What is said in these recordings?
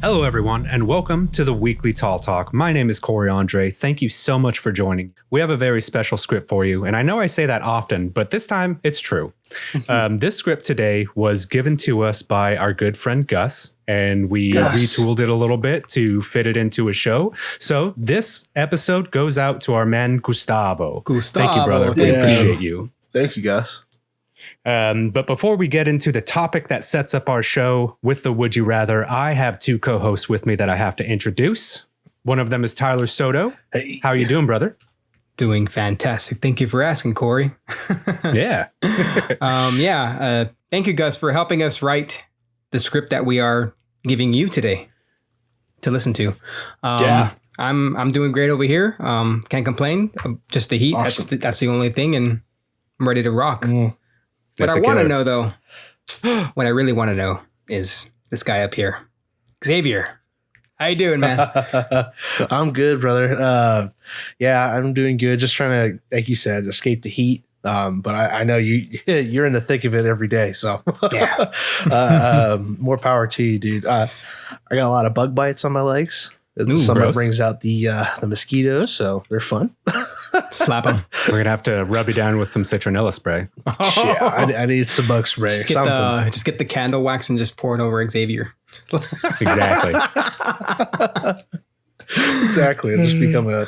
Hello, everyone, and welcome to the Weekly Tall Talk. My name is Corey Andre. Thank you so much for joining. We have a very special script for you, and I know I say that often, but this time it's true. This script today was given to us by our good friend Gus, and we retooled it a little bit to fit it into a show. So this episode goes out to our man Gustavo. Thank you, brother. We appreciate you. Thank you, Gus. But before we get into the topic that sets up our show with the Would You Rather, I have two co-hosts with me that I have to introduce. One of them is Tyler Soto. Hey. How are you doing, brother? Doing fantastic. Thank you for asking, Corey. Yeah. Thank you, Gus, for helping us write the script that we are giving you today to listen to. I'm doing great over here. Can't complain. Just the heat. Awesome. That's the only thing, and I'm ready to rock. What That's I a want to killer. know, though, what I really want to know is this guy up here, Xavier. How you doing, man? I'm good, brother. I'm doing good. Just trying to, like you said, escape the heat. But I know you're in the thick of it every day. So Yeah. more power to you, dude. I got a lot of bug bites on my legs. Ooh, Summer gross. brings out the mosquitoes, so they're fun. Slap him. We're going to have to rub you down with some citronella spray. I need some bug spray or something. Just get the candle wax and just pour it over Xavier. Exactly. Exactly. It'll just become a,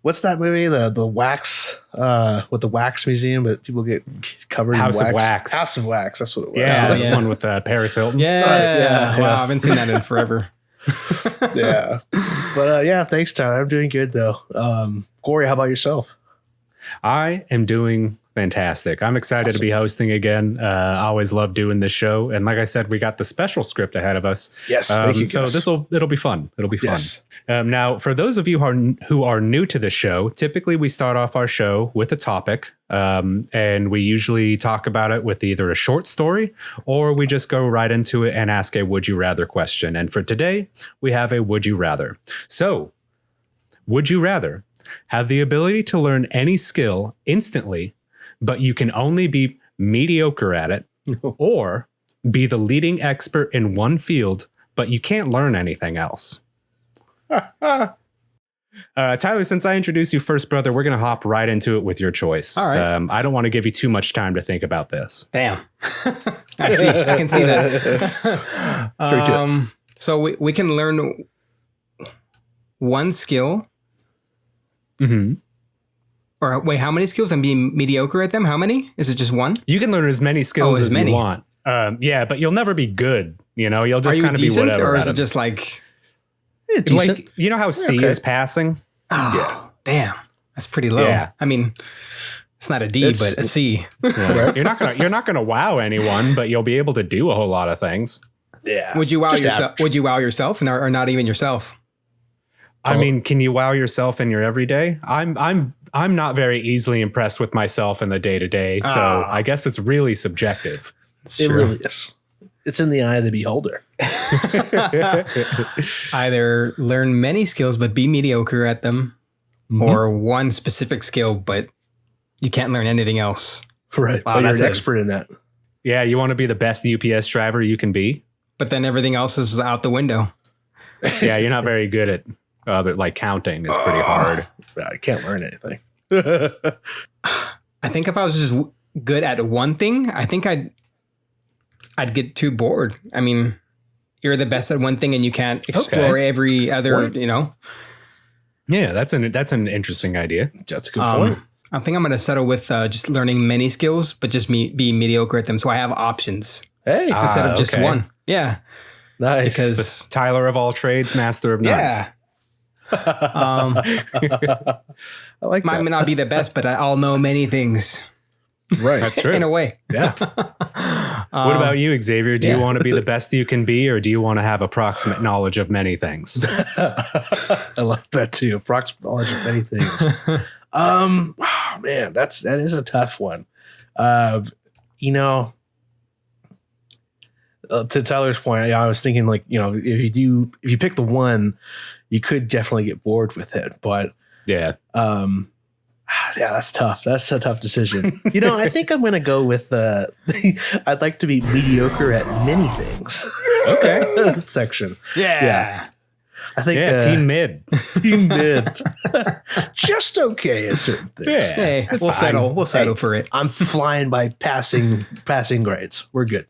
what's that movie? The wax, with the wax museum, but people get covered House in of wax. Wax. House of Wax. That's what it was. Yeah, yeah. the one with Paris Hilton. Yeah. yeah. Wow, I haven't seen that in forever. Yeah. But thanks, Tyler. I'm doing good though. Corey, how about yourself? I am doing fantastic. I'm excited to be hosting again. I always love doing this show. And like I said, we got the special script ahead of us. Yes, thank you, So Gus. it'll be fun. It'll be fun. Yes. Now, for those of you who are new to the show, typically we start off our show with a topic. And we usually talk about it with either a short story or we just go right into it and ask a would you rather question. And for today, we have a would you rather. So, would you rather have the ability to learn any skill instantly, but you can only be mediocre at it, or be the leading expert in one field, but you can't learn anything else? Tyler, since I introduced you first, brother, we're going to hop right into it with your choice. All right. I don't want to give you too much time to think about this. Damn. I can see that. So we can learn one skill. Mm-hmm. Or wait, how many skills? I'm being mediocre at them. How many? Is it just one? You can learn as many skills as as many. you want. But you'll never be good. You'll Are just you kind of be decent, whatever. or is at it them. just like, Decent. like, you know how C okay. is passing? oh, damn, that's pretty low. Yeah. I mean, it's not a D, but a C. Yeah. You're not gonna wow anyone, but you'll be able to do a whole lot of things. Yeah. Would you wow Just yourself? average. Would you wow yourself, or not even yourself? I mean, can you wow yourself in your everyday? I'm not very easily impressed with myself in the day to day, so I guess it's really subjective. It really is. It's in the eye of the beholder. Either learn many skills but be mediocre at them, or one specific skill but you can't learn anything else. Right. Wow, But you're that's an it. expert in that. Yeah, you want to be the best UPS driver you can be. But then everything else is out the window. Yeah, you're not very good at like counting. Is pretty hard. I can't learn anything. I think if I was just good at one thing, I think I'd get too bored. I mean, you're the best at one thing and you can't explore every other, Yeah, that's an interesting idea. That's a good point. I think I'm going to settle with just learning many skills, but just be mediocre at them. So I have options Hey, instead of just okay. one. Yeah. nice. Because, Tyler of all trades, master of none. yeah. I like Might that. not be the best, but I'll know many things Right. That's true. in a way. Yeah. What about you, Xavier? Do you yeah. want to be the best you can be, or do you want to have approximate knowledge of many things? I love that too. Approximate knowledge of many things. Man, that is a tough one. To Tyler's point, I was thinking if you pick the one, you could definitely get bored with it. But Yeah. Yeah, that's tough. That's a tough decision. I think I'm going to go with I'd like to be mediocre at many things. Okay. Section. Yeah. I think team mid. Team mid. Just okay at certain things. Yeah. Hey, we'll settle. We'll settle for it. I'm flying by passing grades. We're good.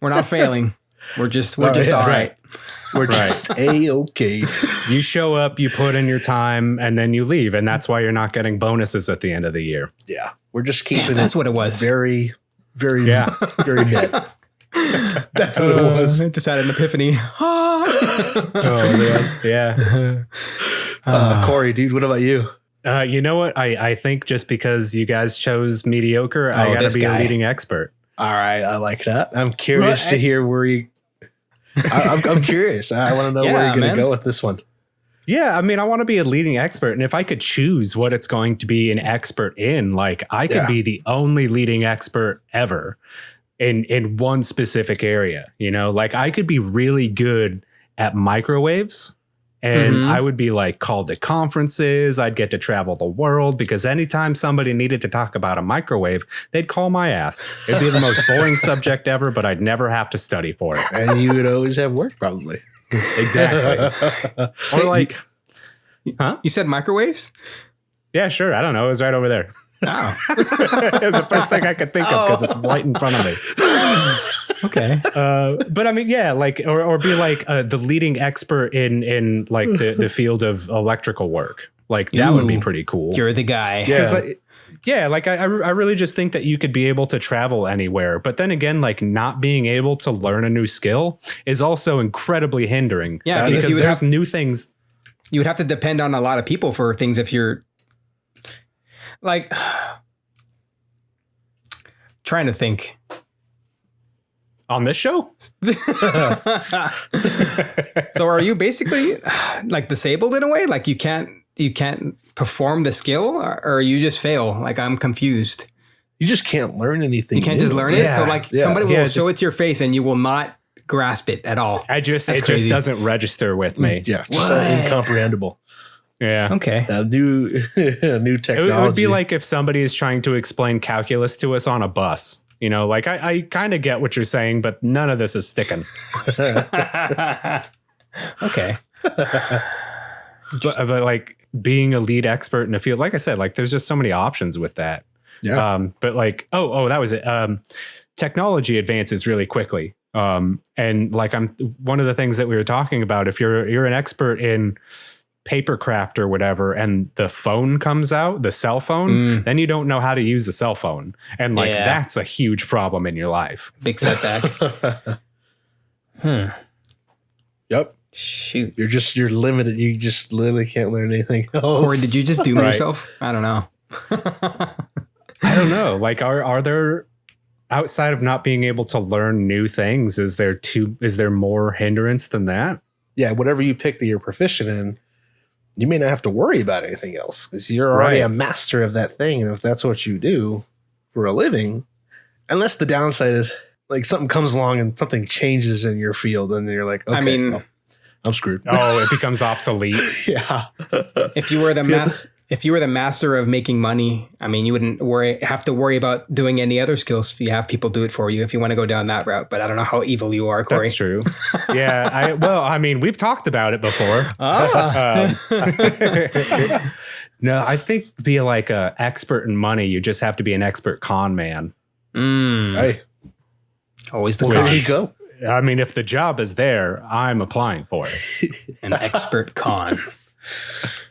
We're not failing. We're just all right. We're just A-okay. You show up, you put in your time, and then you leave. And that's why you're not getting bonuses at the end of the year. Yeah. We're just keeping That's what it was. very, very, very mid. That's what it was. Just had an epiphany. Oh, yeah. Corey, dude, what about you? You know what? I think just because you guys chose mediocre, I got to be a leading expert. All right. I like that. I'm curious to hear where you... I'm curious. I want to know where you're going to go with this one. Yeah, I mean, I want to be a leading expert. And if I could choose what it's going to be an expert in, like I could be the only leading expert ever in one specific area, like I could be really good at microwaves and I would be like called to conferences. I'd get to travel the world because anytime somebody needed to talk about a microwave, they'd call my ass. It'd be the most boring subject ever, but I'd never have to study for it. And you would always have work probably. Exactly. Or like, You said microwaves? Yeah, sure. I don't know. It was right over there. Oh. It was the first thing I could think of because it's right in front of me. Okay. But I mean, yeah, like, or be like the leading expert in like the field of electrical work. Like that would be pretty cool. You're the guy. Yeah. Like I really just think that you could be able to travel anywhere. But then again, like not being able to learn a new skill is also incredibly hindering. Yeah, because there's new things. You would have to depend on a lot of people for things if you're like trying to think. On this show? So are you basically like disabled in a way? Like you can't perform the skill or you just fail? Like I'm confused. You just can't learn anything. You can't just learn it. So like somebody will show it to your face and you will not grasp it at all. It just doesn't register with me. Yeah. Just incomprehensible. Yeah. Okay. New technology. It would be like if somebody is trying to explain calculus to us on a bus. Like I kind of get what you're saying, but none of this is sticking. Okay. But like being a lead expert in a field, like I said, like there's just so many options with that. Yeah. But like, that was it. Technology advances really quickly. And like one of the things that we were talking about, if you're an expert in papercraft or whatever, and the phone comes out, the cell phone, then you don't know how to use a cell phone. And like, that's a huge problem in your life. Big setback. Yep. Shoot. You're limited. You just literally can't learn anything else. Corey, did you just doom yourself? I don't know. I don't know. Like, are there, outside of not being able to learn new things, is there more hindrance than that? Yeah. Whatever you pick that you're proficient in, you may not have to worry about anything else because you're already a master of that thing. And if that's what you do for a living, unless the downside is like something comes along and something changes in your field, and you're like, okay, I mean, I'm screwed. Oh, it becomes obsolete. Yeah. If you were the master of making money, I mean, you wouldn't have to worry about doing any other skills if you have people do it for you, if you want to go down that route. But I don't know how evil you are, Corey. That's true. Yeah. I mean, we've talked about it before. No, I think to be like an expert in money, you just have to be an expert con man. Hey. Always the Well, there you go. I mean, if the job is there, I'm applying for it. An expert con.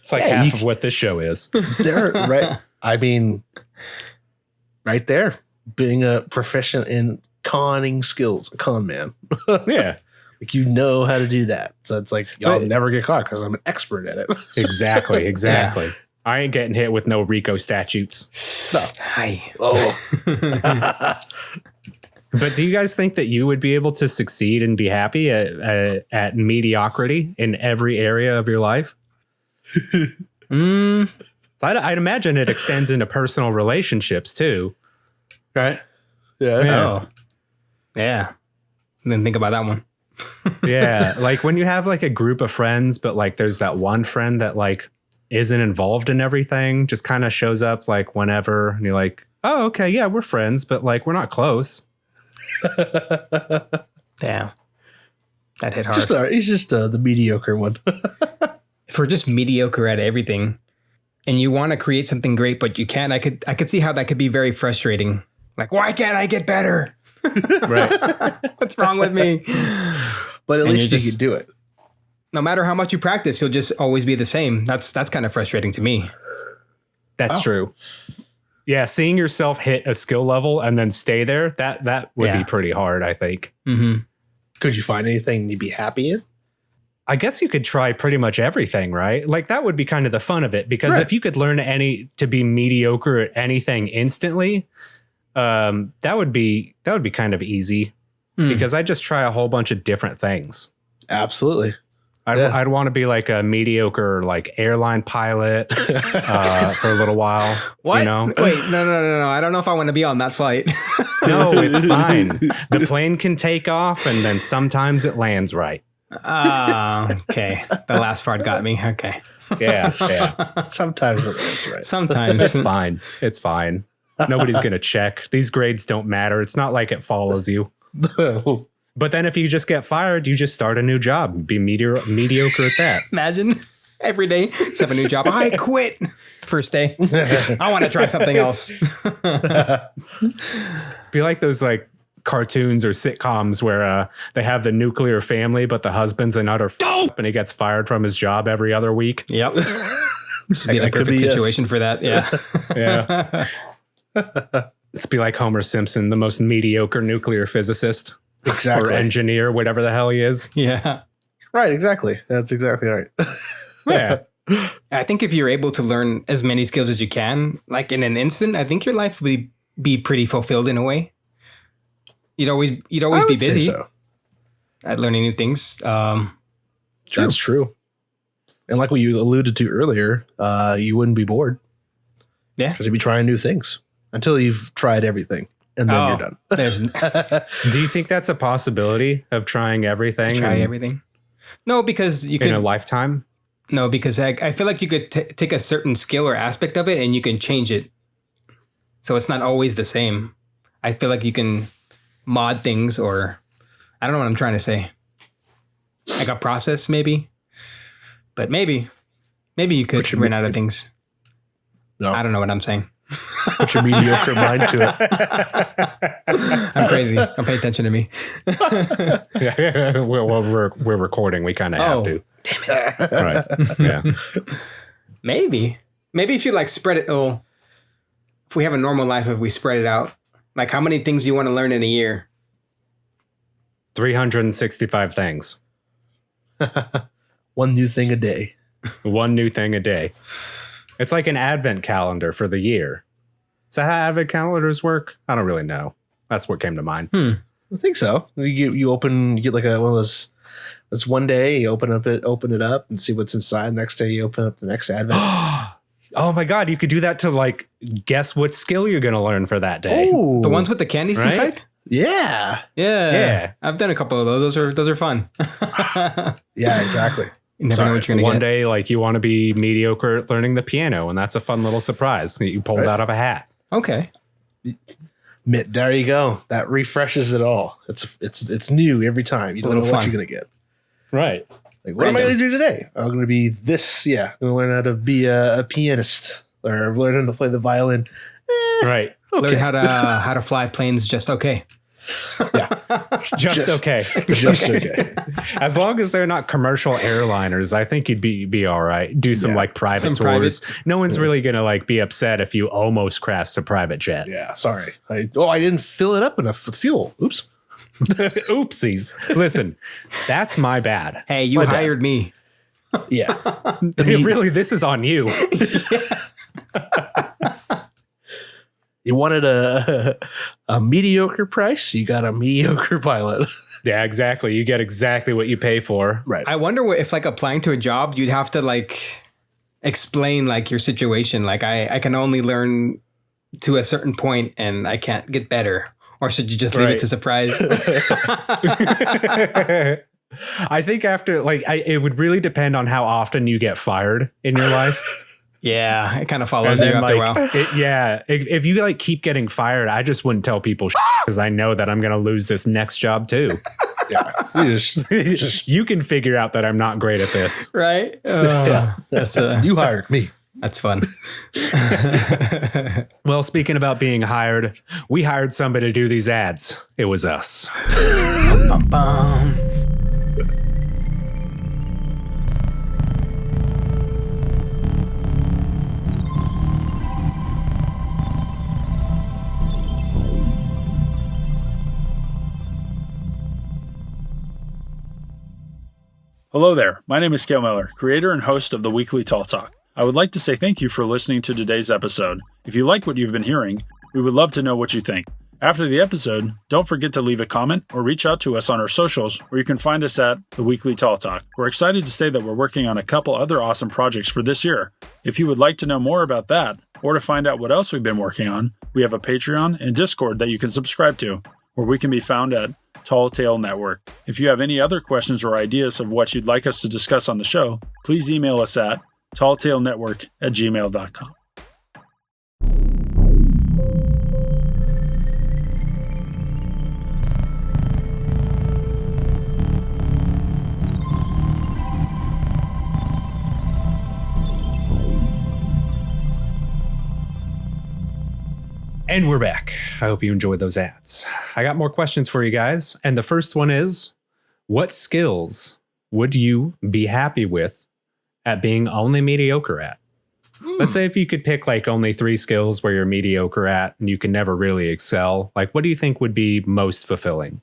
It's like half of what this show is. There, right? I mean, right there, being a proficient in conning skills, a con man. Yeah. Like how to do that. So it's like, y'all never get caught because I'm an expert at it. Exactly. Yeah. I ain't getting hit with no RICO statutes. No. Hi. Oh. But do you guys think that you would be able to succeed and be happy at mediocrity in every area of your life? So I'd imagine it extends into personal relationships too. Right? Yeah. Oh. Yeah. Didn't think about that one. Yeah. Like when you have like a group of friends, but like there's that one friend that like isn't involved in everything, just kind of shows up like whenever, and you're like, oh, okay, yeah, we're friends, but like we're not close. Damn. That hit hard. He's just the mediocre one. If we're just mediocre at everything and you want to create something great, but you can't, I could see how that could be very frustrating. Like, why can't I get better? Right. What's wrong with me? But at least you can do it. No matter how much you practice, you'll just always be the same. That's kind of frustrating to me. That's true. Yeah, seeing yourself hit a skill level and then stay there, that would be pretty hard, I think. Mm-hmm. Could you find anything you'd be happy in? I guess you could try pretty much everything, right? Like that would be kind of the fun of it, because if you could learn to be mediocre at anything instantly, that would be kind of easy, because I just try a whole bunch of different things. Absolutely. I'd want to be like a mediocre like airline pilot for a little while. What? You know? Wait, no. I don't know if I want to be on that flight. No, it's fine. The plane can take off and then sometimes it lands right. Okay. The last part got me. Okay. Yeah. Sometimes that's right. Sometimes. It's fine. It's fine. Nobody's going to check. These grades don't matter. It's not like it follows you. But then if you just get fired, you just start a new job. Be mediocre at that. Imagine every day, just have a new job. I quit. First day. I want to try something else. Be like those like cartoons or sitcoms where they have the nuclear family, but the husband's an utter and he gets fired from his job every other week. Yep. This would be the perfect situation for that. Yeah. Yeah. It's be like Homer Simpson, the most mediocre nuclear physicist. Exactly. Or engineer, whatever the hell he is. Yeah. Right. Exactly. That's exactly right. Yeah. I think if you're able to learn as many skills as you can, like in an instant, I think your life would be pretty fulfilled in a way. You'd always be busy at learning new things. That's true. And like what you alluded to earlier, you wouldn't be bored. Yeah. Because you'd be trying new things until you've tried everything. And then you're done. Do you think that's a possibility of trying everything? Try everything? No, because you could. In a lifetime? No, because I feel like you could take a certain skill or aspect of it and you can change it. So it's not always the same. I feel like you can mod things, or I don't know what I'm trying to say. Like a process, maybe. But maybe you could run out of things. No. I don't know what I'm saying. Put your mediocre mind to it. I'm crazy. Don't pay attention to me. Yeah. Well, we're recording. We kind of have to. Damn it. All right. Yeah. Maybe if you like spread it. Oh, if we have a normal life, if we spread it out, like how many things do you want to learn in a year? 365 things. One new thing a day. One new thing a day. It's like an advent calendar for the year. Is that how advent calendars work? I don't really know. That's what came to mind. I think so. You get like one of those. It's one day you open it up and see what's inside. Next day you open up the next advent. Oh my God! You could do that to like guess what skill you're going to learn for that day. Ooh. The ones with the candies inside. Yeah. I've done a couple of those. Those are fun. Yeah, exactly. You never know what you're going to get. One day, like you want to be mediocre at learning the piano, and that's a fun little surprise that you pulled out of a hat. Okay. There you go. That refreshes it all. It's new every time. You don't know what you're going to get. Right. Like, what am I going to do today? I'm going to be this. Yeah. I'm going to learn how to be a pianist, or learn how to play the violin. Right. Okay. Learn how to fly planes just okay. Yeah. Just okay. Just okay. As long as they're not commercial airliners, I think you'd be all right. Do some like private tours. No one's really going to like be upset if you almost crashed a private jet. Yeah. Sorry. I didn't fill it up enough with fuel. Oops. Oopsies. Listen, that's my bad. Hey, you hired me. Yeah. Really, this is on you. You wanted a mediocre price, you got a mediocre pilot. Yeah, exactly. You get exactly what you pay for. Right. I wonder if like applying to a job, you'd have to like explain like your situation. Like I can only learn to a certain point and I can't get better. Or should you just leave it to surprise? I think after it would really depend on how often you get fired in your life. Yeah, it kind of follows you after a while. If you like keep getting fired, I just wouldn't tell people because I know that I'm going to lose this next job too. Yeah, you can figure out that I'm not great at this, right? That's you hired me. That's fun. Well, speaking about being hired, we hired somebody to do these ads. It was us. Hello there, my name is Scale Miller, creator and host of the Weekly Tall Talk. I would like to say thank you for listening to today's episode. If you like what you've been hearing, we would love to know what you think. After the episode, don't forget to leave a comment or reach out to us on our socials, where you can find us at the Weekly Tall Talk. We're excited to say that we're working on a couple other awesome projects for this year. If you would like to know more about that, or to find out what else we've been working on, we have a Patreon and Discord that you can subscribe to, where we can be found at Tall Tale Network. If you have any other questions or ideas of what you'd like us to discuss on the show, please email us at talltalenetwork@gmail.com. And we're back. I hope you enjoyed those ads. I got more questions for you guys. And the first one is, what skills would you be happy with at being only mediocre at? Let's say if you could pick like only 3 skills where you're mediocre at and you can never really excel, like what do you think would be most fulfilling?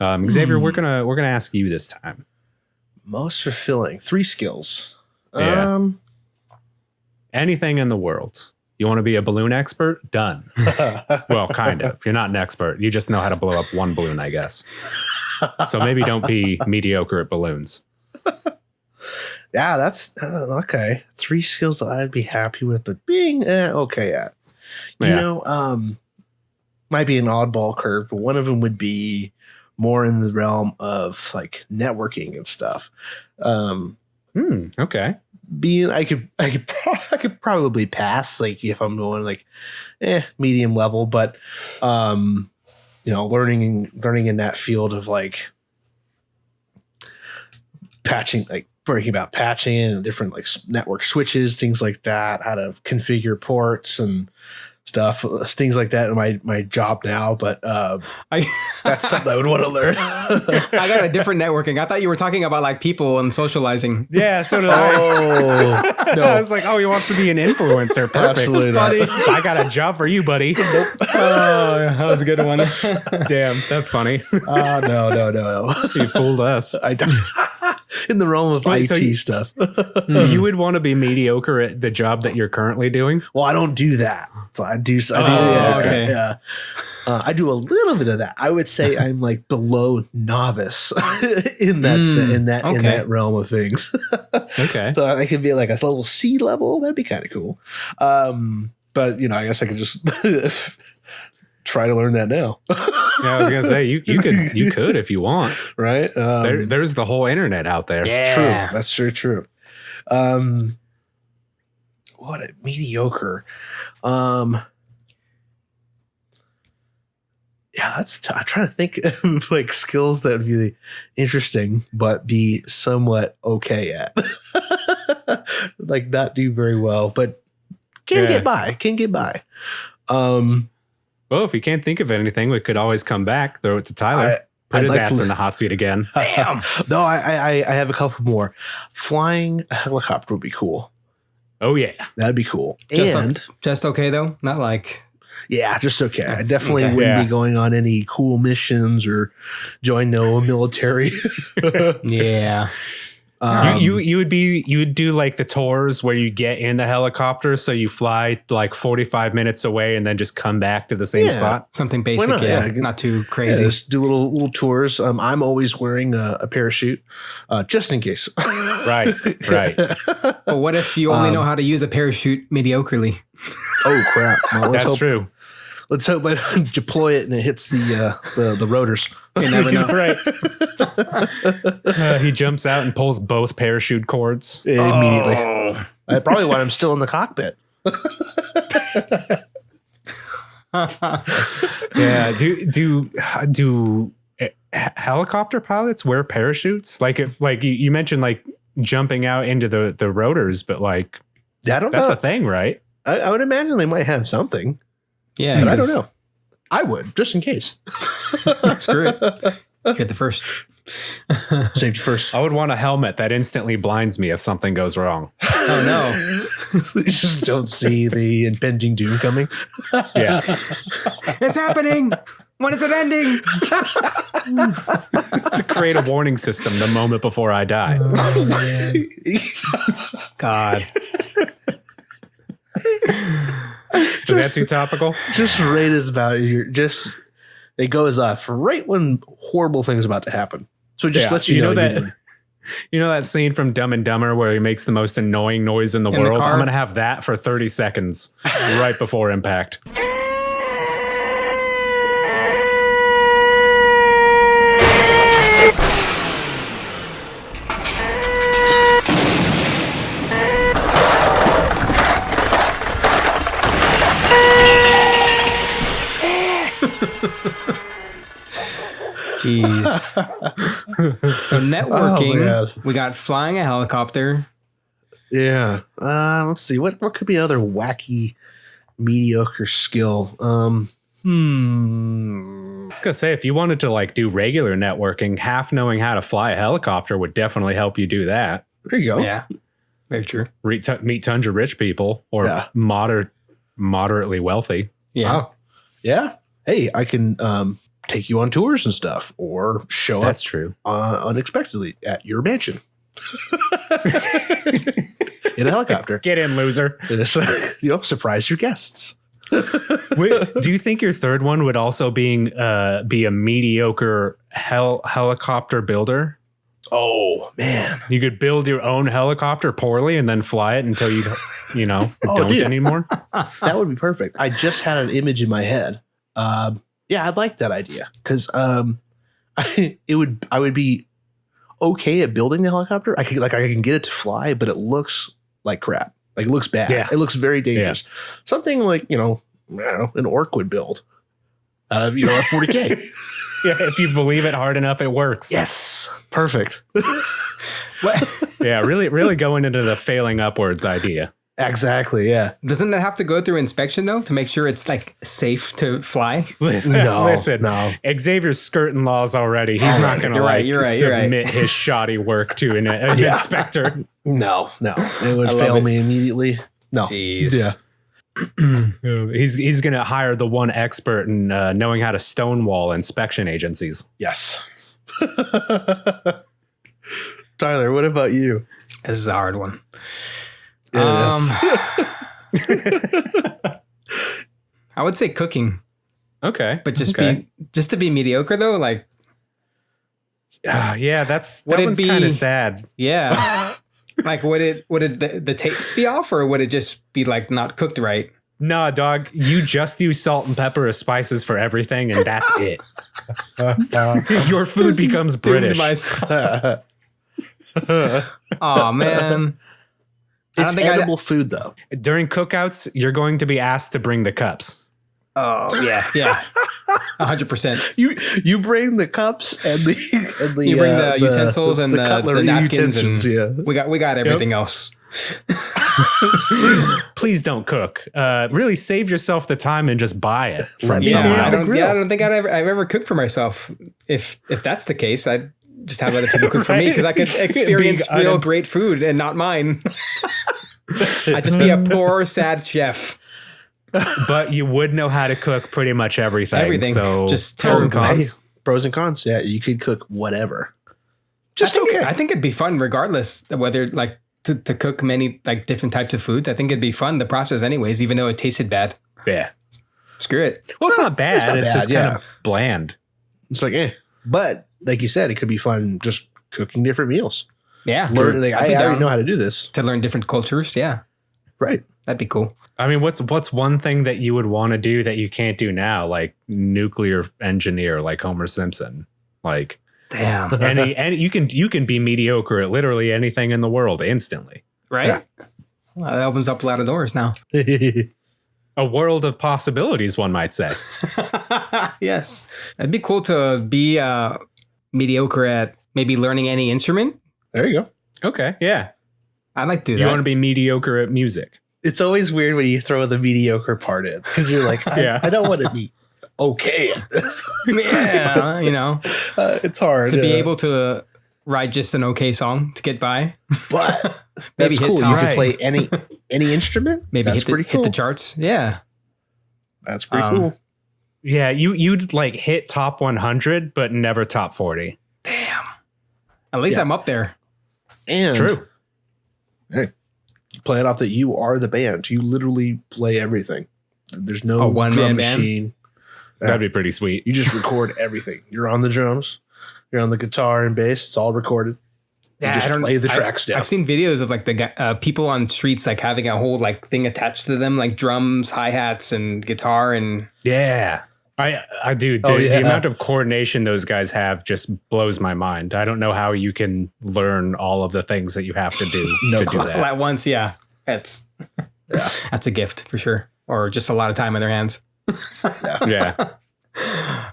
Xavier, we're gonna ask you this time. Most fulfilling 3 skills. Yeah. Anything in the world. You want to be a balloon expert? Done. Well, kind of. You're not an expert. You just know how to blow up one balloon, I guess. So maybe don't be mediocre at balloons. Yeah, that's okay. 3 skills that I'd be happy with, but being okay at. You know, might be an oddball curve, but one of them would be more in the realm of like networking and stuff. Okay. Being I could probably pass like if I'm going like medium level, but you know, learning in that field of like patching, like breaking about patching and different like network switches, things like that, how to configure ports and stuff, things like that in my job now. But that's something I would want to learn. I got a different networking. I thought you were talking about like people and socializing. Yeah, so did I. No. I was like, oh, he wants to be an influencer. Perfect. Absolutely not. I got a job for you, buddy. Oh, that was a good one. Damn, that's funny. No. You fooled us. I don't. In the realm of IT stuff. You would want to be mediocre at the job that you're currently doing? Well, I don't do that. So I do. Okay. I do a little bit of that. I would say I'm like below novice in that realm of things. Okay. So I could be like a level C level. That'd be kind of cool. But you know, I guess I could just try to learn that now. Yeah, I was gonna say you could if you want, right? There's the whole internet out there. Yeah. True. That's sure true. What a mediocre. Yeah, I'm trying to think of like skills that would be interesting, but be somewhat okay at. Like not do very well, but can get by. Well, if you can't think of anything, we could always come back, throw it to Tyler, put his ass in the hot seat again. Damn. No, I have a couple more. Flying a helicopter would be cool. Oh yeah, that'd be cool. Just okay though, not like. Yeah, just okay. I definitely wouldn't be going on any cool missions or join no military. Yeah. You would do like the tours where you get in the helicopter, so you fly like 45 minutes away and then just come back to the same spot. Something basic, not too crazy. Yeah, just do little tours. I'm always wearing a parachute, just in case. Right. But what if you only know how to use a parachute mediocrely? Oh crap! Well, that's true. Let's hope I deploy it and it hits the rotors. You never know. Right. He jumps out and pulls both parachute cords immediately. I probably want him still in the cockpit. Yeah. Do helicopter pilots wear parachutes? Like if like you mentioned like jumping out into the rotors, but like I don't that's know. a thing, right? I would imagine they might have something. Yeah, but I don't know. I would, just in case. Screw it. Hit the first. Safety first. I would want a helmet that instantly blinds me if something goes wrong. Oh no. You just don't see the impending doom coming. Yes. It's happening. When is it ending? To create a warning system the moment before I die. Oh, man. God. Is that too topical? Just right as about it goes off right when horrible things about to happen. So it just lets you know that. You know that scene from Dumb and Dumber where he makes the most annoying noise in the In the world? car? I'm going to have that for 30 seconds right before impact. Jeez. So networking, Oh, we got flying a helicopter. Yeah. Let's see. What could be another wacky, mediocre skill? I was going to say, if you wanted to like do regular networking, half knowing how to fly a helicopter would definitely help you do that. There you go. Yeah. Very true. Meet tons of rich people or Yeah. moderately wealthy. Yeah. Wow. Yeah. Hey, I can take you on tours and stuff, or show That's up true. unexpectedly at your mansion in a helicopter. Get in, loser. And it's, surprise your guests. Wait, do you think your third one would also be a mediocre helicopter builder? Oh man, You could build your own helicopter poorly and then fly it until you don't dude. anymore. that would be perfect. I just had an image in my head. Yeah, I'd like that idea because I would be okay at building the helicopter. I can get it to fly, but it looks like crap. Like it looks bad. Yeah. It looks very dangerous. Something like I don't know, an orc would build. A 40K. Yeah, if you believe it hard enough, it works. Yes, perfect. Yeah, really going into the failing upwards idea. Exactly. Yeah. Doesn't that have to go through inspection though to make sure it's like safe to fly? No, Listen, no. Xavier's skirting laws already. He's not going to You're right. submit his shoddy work to an inspector. No. It would I love fail it. me immediately. No. Jeez. Yeah. He's going to hire the one expert in knowing how to stonewall inspection agencies. Yes. Tyler, what about you? This is a hard one. It I would say cooking, Okay, but just okay. to be mediocre though. Like, Yeah, that Would it one's be- kind of sad. yeah, like would the taste be off, or would it just be like not cooked right? Nah, dog, you just use salt and pepper as spices for everything, and that's it. Your food becomes British. Oh man, I don't It's think edible food, though. During cookouts, you're going to be asked to bring the cups. Oh yeah, 100%. You bring the cups and the You bring the utensils and the cutlery napkins, utensils, and we got everything else. Please don't cook. Really save yourself the time and just buy it from Yeah, someone I else. don't think I've ever cooked for myfe. If that's the case, I'd just have other people cook for me because I could experience Being real great food and not mine. I'd just be a poor, sad chef. But you would know how to cook pretty much everything. Everything. So Just pros and terrible. cons. Pros and cons. Yeah, you could cook whatever. I think it'd be fun regardless of whether like to cook many like different types of foods. I think it'd be fun the process anyways, even though it tasted bad. Yeah. Screw it. Well, it's not bad. not It's bad, just kind of bland. It's like, But like you said, it could be fun just cooking different meals. Yeah. Learn, like, I'd be I already down know how to do this. to learn different cultures. Yeah. Right. That'd be cool. I mean, what's one thing that you would want to do that you can't do now, like nuclear engineer, like Homer Simpson? Like, Damn. any you can be mediocre at literally anything in the world instantly. Right? Well, that opens up a lot of doors now. A world of possibilities, one might say. Yes. It'd be cool to be mediocre at maybe learning any instrument. There you go. Okay, yeah. I'd like to do that. You want to be mediocre at music. It's always weird when you throw the mediocre part in because you're like, I don't want to be okay at this. Yeah, it's hard to be able to write just an okay song to get by. But Maybe that's hit cool. top. You can play any instrument. Maybe that's pretty cool. hit the charts. Yeah. That's pretty cool. Yeah, you'd like hit top 100, but never top 40. Damn. At least I'm up there. And True. Hey, you play it off that you are the band. You literally play everything. There's no one-man drum machine. That'd be pretty sweet. You just record everything. You're on the drums. You're on the guitar and bass. It's all recorded. You just play the tracks down. I've seen videos of like the people on streets like having a whole like thing attached to them, like drums, hi-hats, and guitar, and Yeah. I do. The amount of coordination those guys have just blows my mind. I don't know how you can learn all of the things that you have to do to do all that. at once. Yeah, that's a gift for sure, or just a lot of time in their hands. Yeah.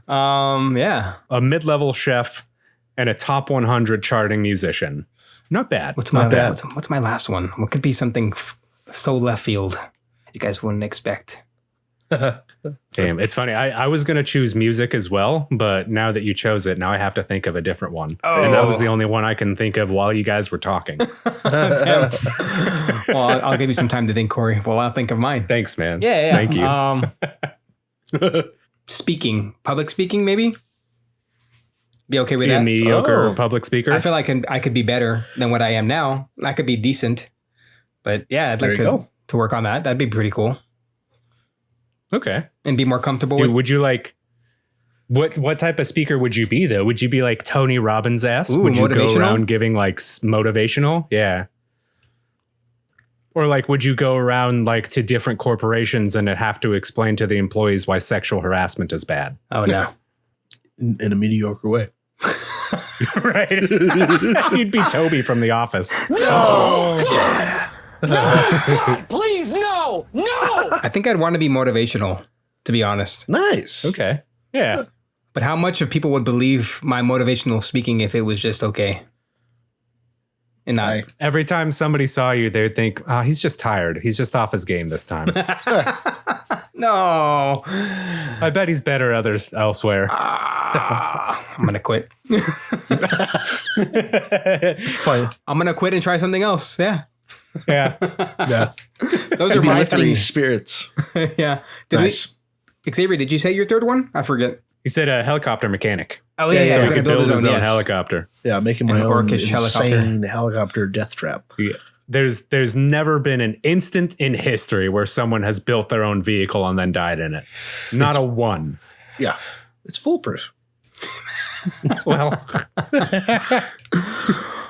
Yeah. A mid-level chef and a top 100 charting musician. Not bad. What's my last one? What could be something so left field you guys wouldn't expect? Damn, it's funny. I was going to choose music as well, but now that you chose it, now I have to think of a different one. Oh. And that was the only one I can think of while you guys were talking. Damn. Well, I'll give you some time to think, Corey. Well, I'll think of mine. Thanks, man. Yeah. Thank you. Public speaking, maybe? Be okay with that? Mediocre public speaker. I feel like I could be better than what I am now. I could be decent. But yeah, I'd like to work on that. That'd be pretty cool. Okay. And be more comfortable Dude, would you like what type of speaker would you be though? Would you be like Tony Robbins ass? Would you go around giving like motivational? Yeah. Or like would you go around like to different corporations and have to explain to the employees why sexual harassment is bad? Oh no. In a mediocre way. Right. You'd be Toby from The Office. No! Yeah. No! God, please, no! No! I think I'd want to be motivational, to be honest. Nice. Okay. Yeah. But how much of people would believe my motivational speaking if it was just okay? And not every time somebody saw you, they would think, oh, he's just tired. He's just off his game this time. No. I bet he's better elsewhere. I'm going to quit. Fine. I'm going to quit and try something else. Yeah. Yeah. Yeah. Those are my lifting three. spirits. Yeah. Nice. Xavier, did you say your third one? I forget. He said a helicopter mechanic. Oh, yeah. So He's he gonna could build his own helicopter. Yeah, making my An own orcish insane helicopter death trap. Yeah. There's never been an instant in history where someone has built their own vehicle and then died in it. Not a one. Yeah. It's foolproof. Well,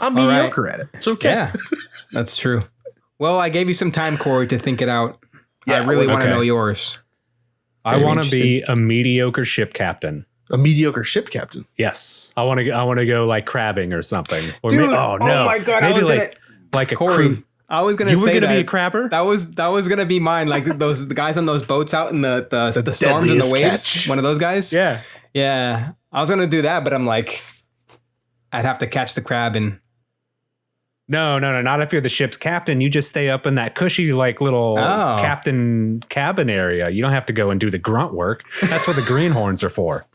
I'm mediocre at it. It's okay. Yeah, that's true. Well, I gave you some time, Corey, to think it out. Yeah, I really want to know yours. I want to be a mediocre ship captain. A mediocre ship captain. Yes, I want to go like crabbing or something. Or Dude, oh no! Oh my god! Maybe I was like a Corey, crew. I was gonna You say were gonna that. be a crabber. That was gonna be mine. Like the guys on those boats out in the storms and the waves. Catch. One of those guys. Yeah. Yeah. I was gonna do that, but I'm like, I'd have to catch the crab and. No, not if you're the ship's captain. You just stay up in that cushy like little captain cabin area. You don't have to go and do the grunt work. That's what the greenhorns are for.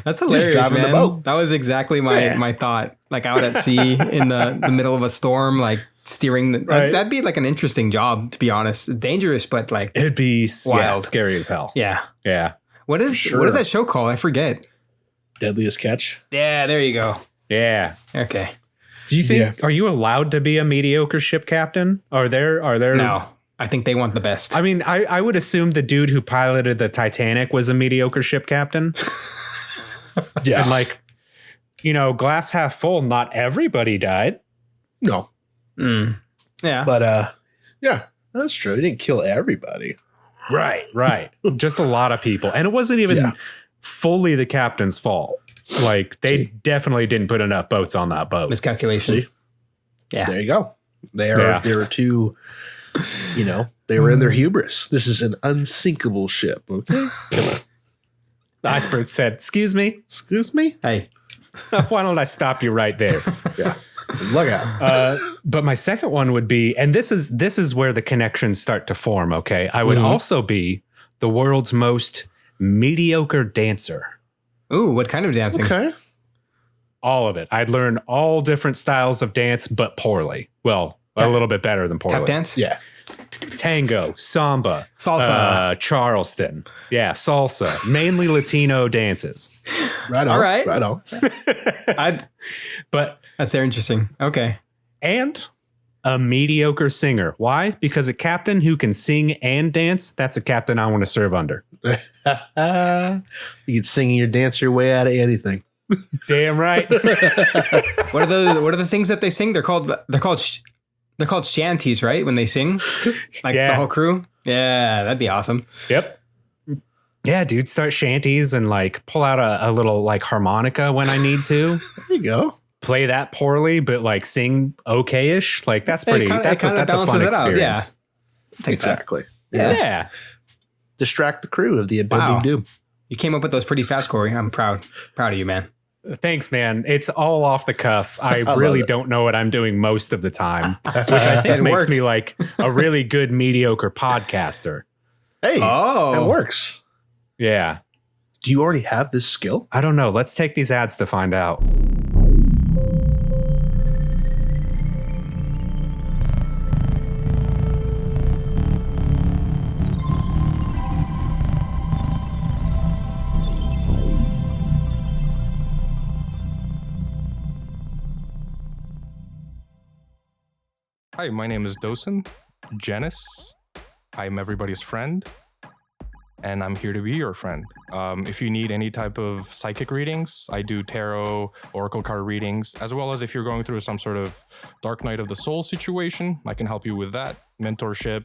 That's hilarious, driving man. the boat. That was exactly my thought. Like out at sea in the middle of a storm, like steering. That'd be like an interesting job, to be honest. Dangerous, but like It'd be wild. scary as hell. Yeah. Yeah. What is that show called? I forget. Deadliest Catch. Yeah, there you go. Yeah. Okay. Do you think are you allowed to be a mediocre ship captain? Are there No. I think they want the best. I mean, I would assume the dude who piloted the Titanic was a mediocre ship captain. Yeah. And like, glass half full, not everybody died. No. Yeah. But yeah, that's true. He didn't kill everybody. Right. Just a lot of people. And it wasn't even fully the captain's fault. Like they definitely didn't put enough boats on that boat. Miscalculation. See? Yeah. There you go. They were too You know, they were in their hubris. This is an unsinkable ship. Okay. Come on. The iceberg said, "Excuse me, Excuse me? Hey, why don't I stop you right there?" Yeah. Look out. But my second one would be, and this is where the connections start to form. Okay, I would also be the world's most mediocre dancer. ooh, what kind of dancing? Okay. All of it. I'd learn all different styles of dance, but poorly. Well, a little bit better than poorly. Tap dance? Yeah. Tango, samba, Salsa. Charleston. Yeah, salsa. Mainly Latino dances. Right on. All right. Right on. But That's very interesting. Okay. and a mediocre singer. Why? Because a captain who can sing and dance, that's a captain I want to serve under. You can sing or dance your way out of anything. Damn right. What are the things that they sing? They're called shanties, right? When they sing, like Yeah. the whole crew. Yeah, that'd be awesome. Yep. Yeah, dude, start shanties and like pull out a little like harmonica when I need to. There you go. Play that poorly, but like sing okay-ish. Like that's pretty. kinda- That's it kinda a fun balances it out, experience. Take that. Exactly. Yeah. Distract the crew of the impending Wow. doom. You came up with those pretty fast, Corey. I'm proud of you, man. Thanks, man. It's all off the cuff. I love really it. don't know what I'm doing most of the time, which I think It makes worked. me like a really good mediocre podcaster. Hey, Oh. that works. Yeah. Do you already have this skill? I don't know. Let's take these ads to find out. Hi, my name is Dosen, Janice. I'm everybody's friend, and I'm here to be your friend. If you need any type of psychic readings, I do tarot, oracle card readings, as well as if you're going through some sort of dark night of the soul situation, I can help you with that. Mentorship,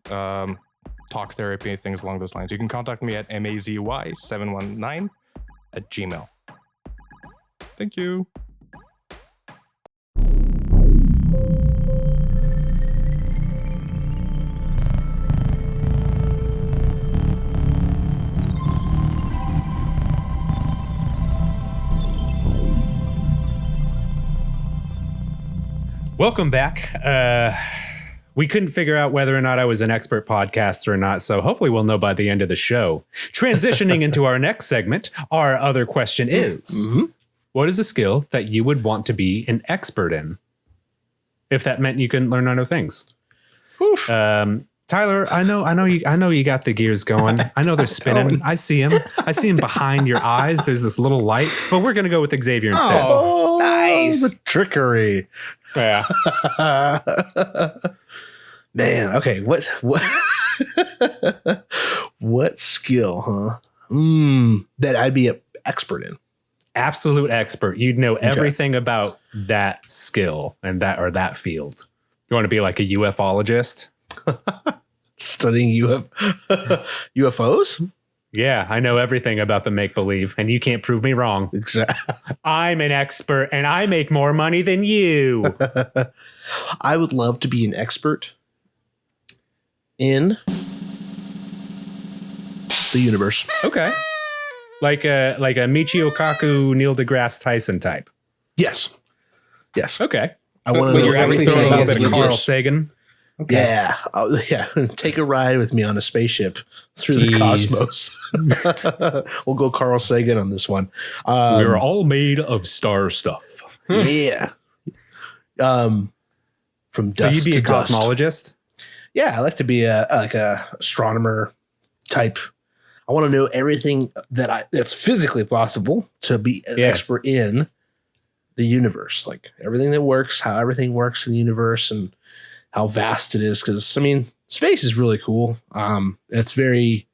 talk therapy, things along those lines. You can contact me at mazy719@gmail. Thank you. Welcome back. We couldn't figure out whether or not I was an expert podcaster or not, so hopefully we'll know by the end of the show. Transitioning into our next segment, our other question is, what is a skill that you would want to be an expert in? If that meant you couldn't learn other things. Tyler, I know you got the gears going. I know they're spinning. I see them. I see them behind your eyes. There's this little light, but we're going to go with Xavier instead. Oh, nice. The trickery. Yeah. Man, okay. What what skill, huh? That I'd be an expert in. Absolute expert. You'd know everything about that skill and that field. You want to be like a ufologist? Studying UFOs? Yeah, I know everything about the make-believe, and you can't prove me wrong. Exactly. I'm an expert, and I make more money than you. I would love to be an expert in the universe. Okay. Like a Michio Kaku, Neil deGrasse Tyson type. Yes. Yes. Okay. I want to what know you're actually everything saying about is the bit of legit. Carl Carl. Sagan. Yeah. Yeah. Take a ride with me on a spaceship through the Jeez. cosmos. We'll go Carl Sagan on this one. We're all made of star stuff. Yeah. From So dust you'd be to a dust. cosmologist? Yeah, I like to be a astronomer type. I want to know everything that's physically possible to be an expert in the universe, like everything that works, how everything works in the universe, and how vast it is. Because I mean, space is really cool. It's very,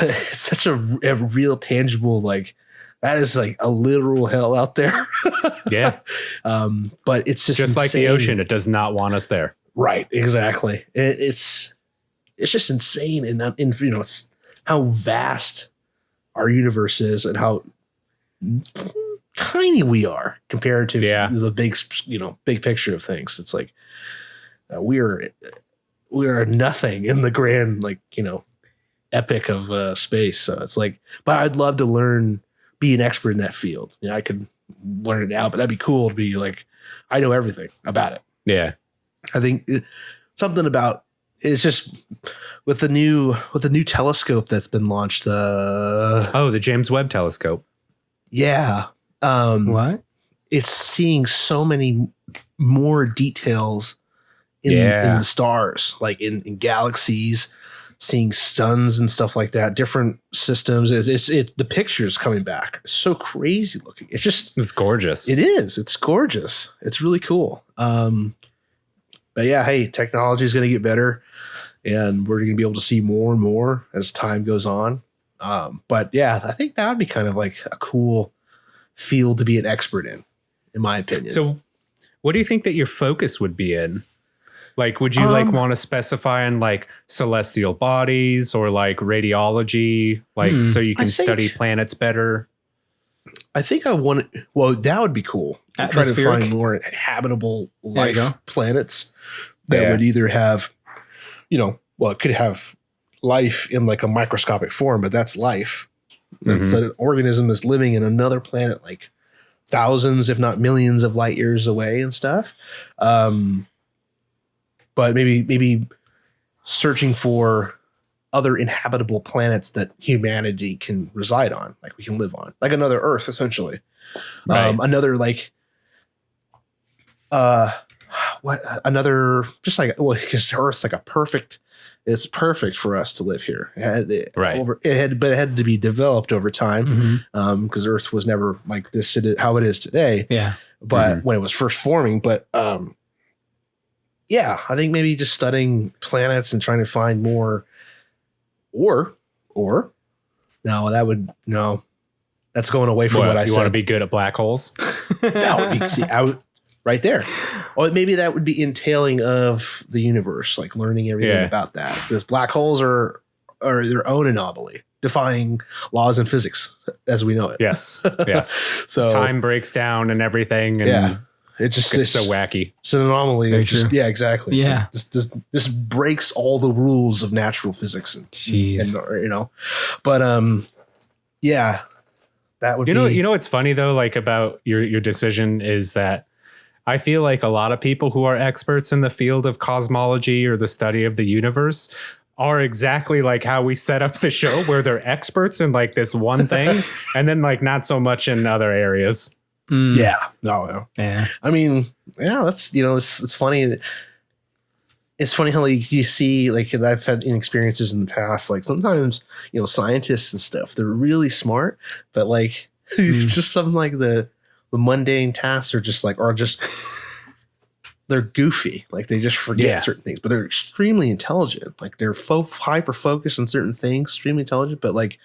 it's such a real tangible, like that is like a literal hell out there. Yeah. But it's just like the insane. ocean. It does not want us there. Right, exactly. It's just insane, and you know, it's how vast our universe is, and how tiny we are compared to the big picture of things. It's like we're we're nothing in the grand, like, epic of space. So it's like, but I'd love to be an expert in that field. I could learn it now, but that'd be cool to be like, I know everything about it. Yeah. I think something about it's just with the new telescope that's been launched. The James Webb Telescope. Yeah. What? It's seeing so many more details in the stars, like in galaxies, seeing suns and stuff like that, different systems. It's the pictures coming back. It's so crazy looking. It's gorgeous. It is. It's gorgeous. It's really cool. But yeah, hey, technology is going to get better, and we're going to be able to see more and more as time goes on. But yeah, I think that would be kind of like a cool field to be an expert in my opinion. So what do you think that your focus would be in? Like, would you want to specify in like celestial bodies or like radiology, like so you can study planets better? I think I want to, that would be cool. Try to find more habitable life planets that would either have, it could have life in like a microscopic form, but that's life. It's an organism that's living in another planet, like thousands, if not millions of light years away and stuff. But maybe searching for other inhabitable planets that humanity can reside on, like we can live on, like another Earth, essentially. Right. Another like, because Earth's like it's perfect for us to live here. It had to be developed over time because Earth was never like this, how it is today. Yeah. But when it was first forming, I think maybe just studying planets and trying to find more, or that's going away from what I said. You want to be good at black holes? That would be, right there. Or maybe that would be entailing of the universe, like learning everything about that. Because black holes are their own anomaly, defying laws in physics as we know it. Yes. So time breaks down and everything. And it's so wacky. It's an anomaly. Exactly. Yeah. So this breaks all the rules of natural physics. And but that would be. What's funny though, like about your decision is that I feel like a lot of people who are experts in the field of cosmology or the study of the universe are exactly like how we set up the show, where they're experts in like this one thing and then like not so much in other areas. Yeah. No. Yeah. I mean, that's, it's funny. It's funny how like you see, like, and I've had experiences in the past, like sometimes, scientists and stuff, they're really smart, but like just something like the mundane tasks are just they're goofy. Like they just forget certain things, but they're extremely intelligent. Like they're hyper focused on certain things, extremely intelligent, but like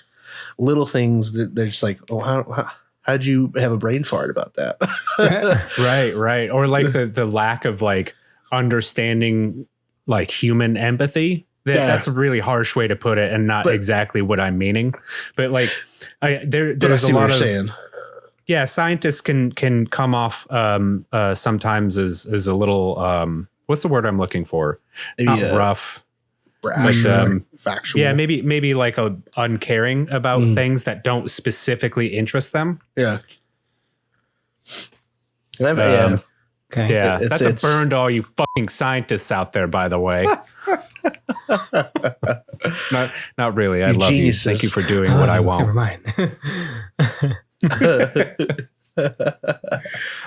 little things that they're just like, oh, how'd you have a brain fart about that? Right. Or like the lack of like understanding like human empathy. That's a really harsh way to put it, and not exactly what I'm meaning. But like there's a lot of saying. Yeah, scientists can come off sometimes as a little what's the word I'm looking for? Maybe not rough, brash, but factual. Yeah, maybe like uncaring about things that don't specifically interest them. Yeah. And okay. Yeah, that's a burn to all you fucking scientists out there, by the way. not really. I love you. Thank you for doing what I want. Never mind.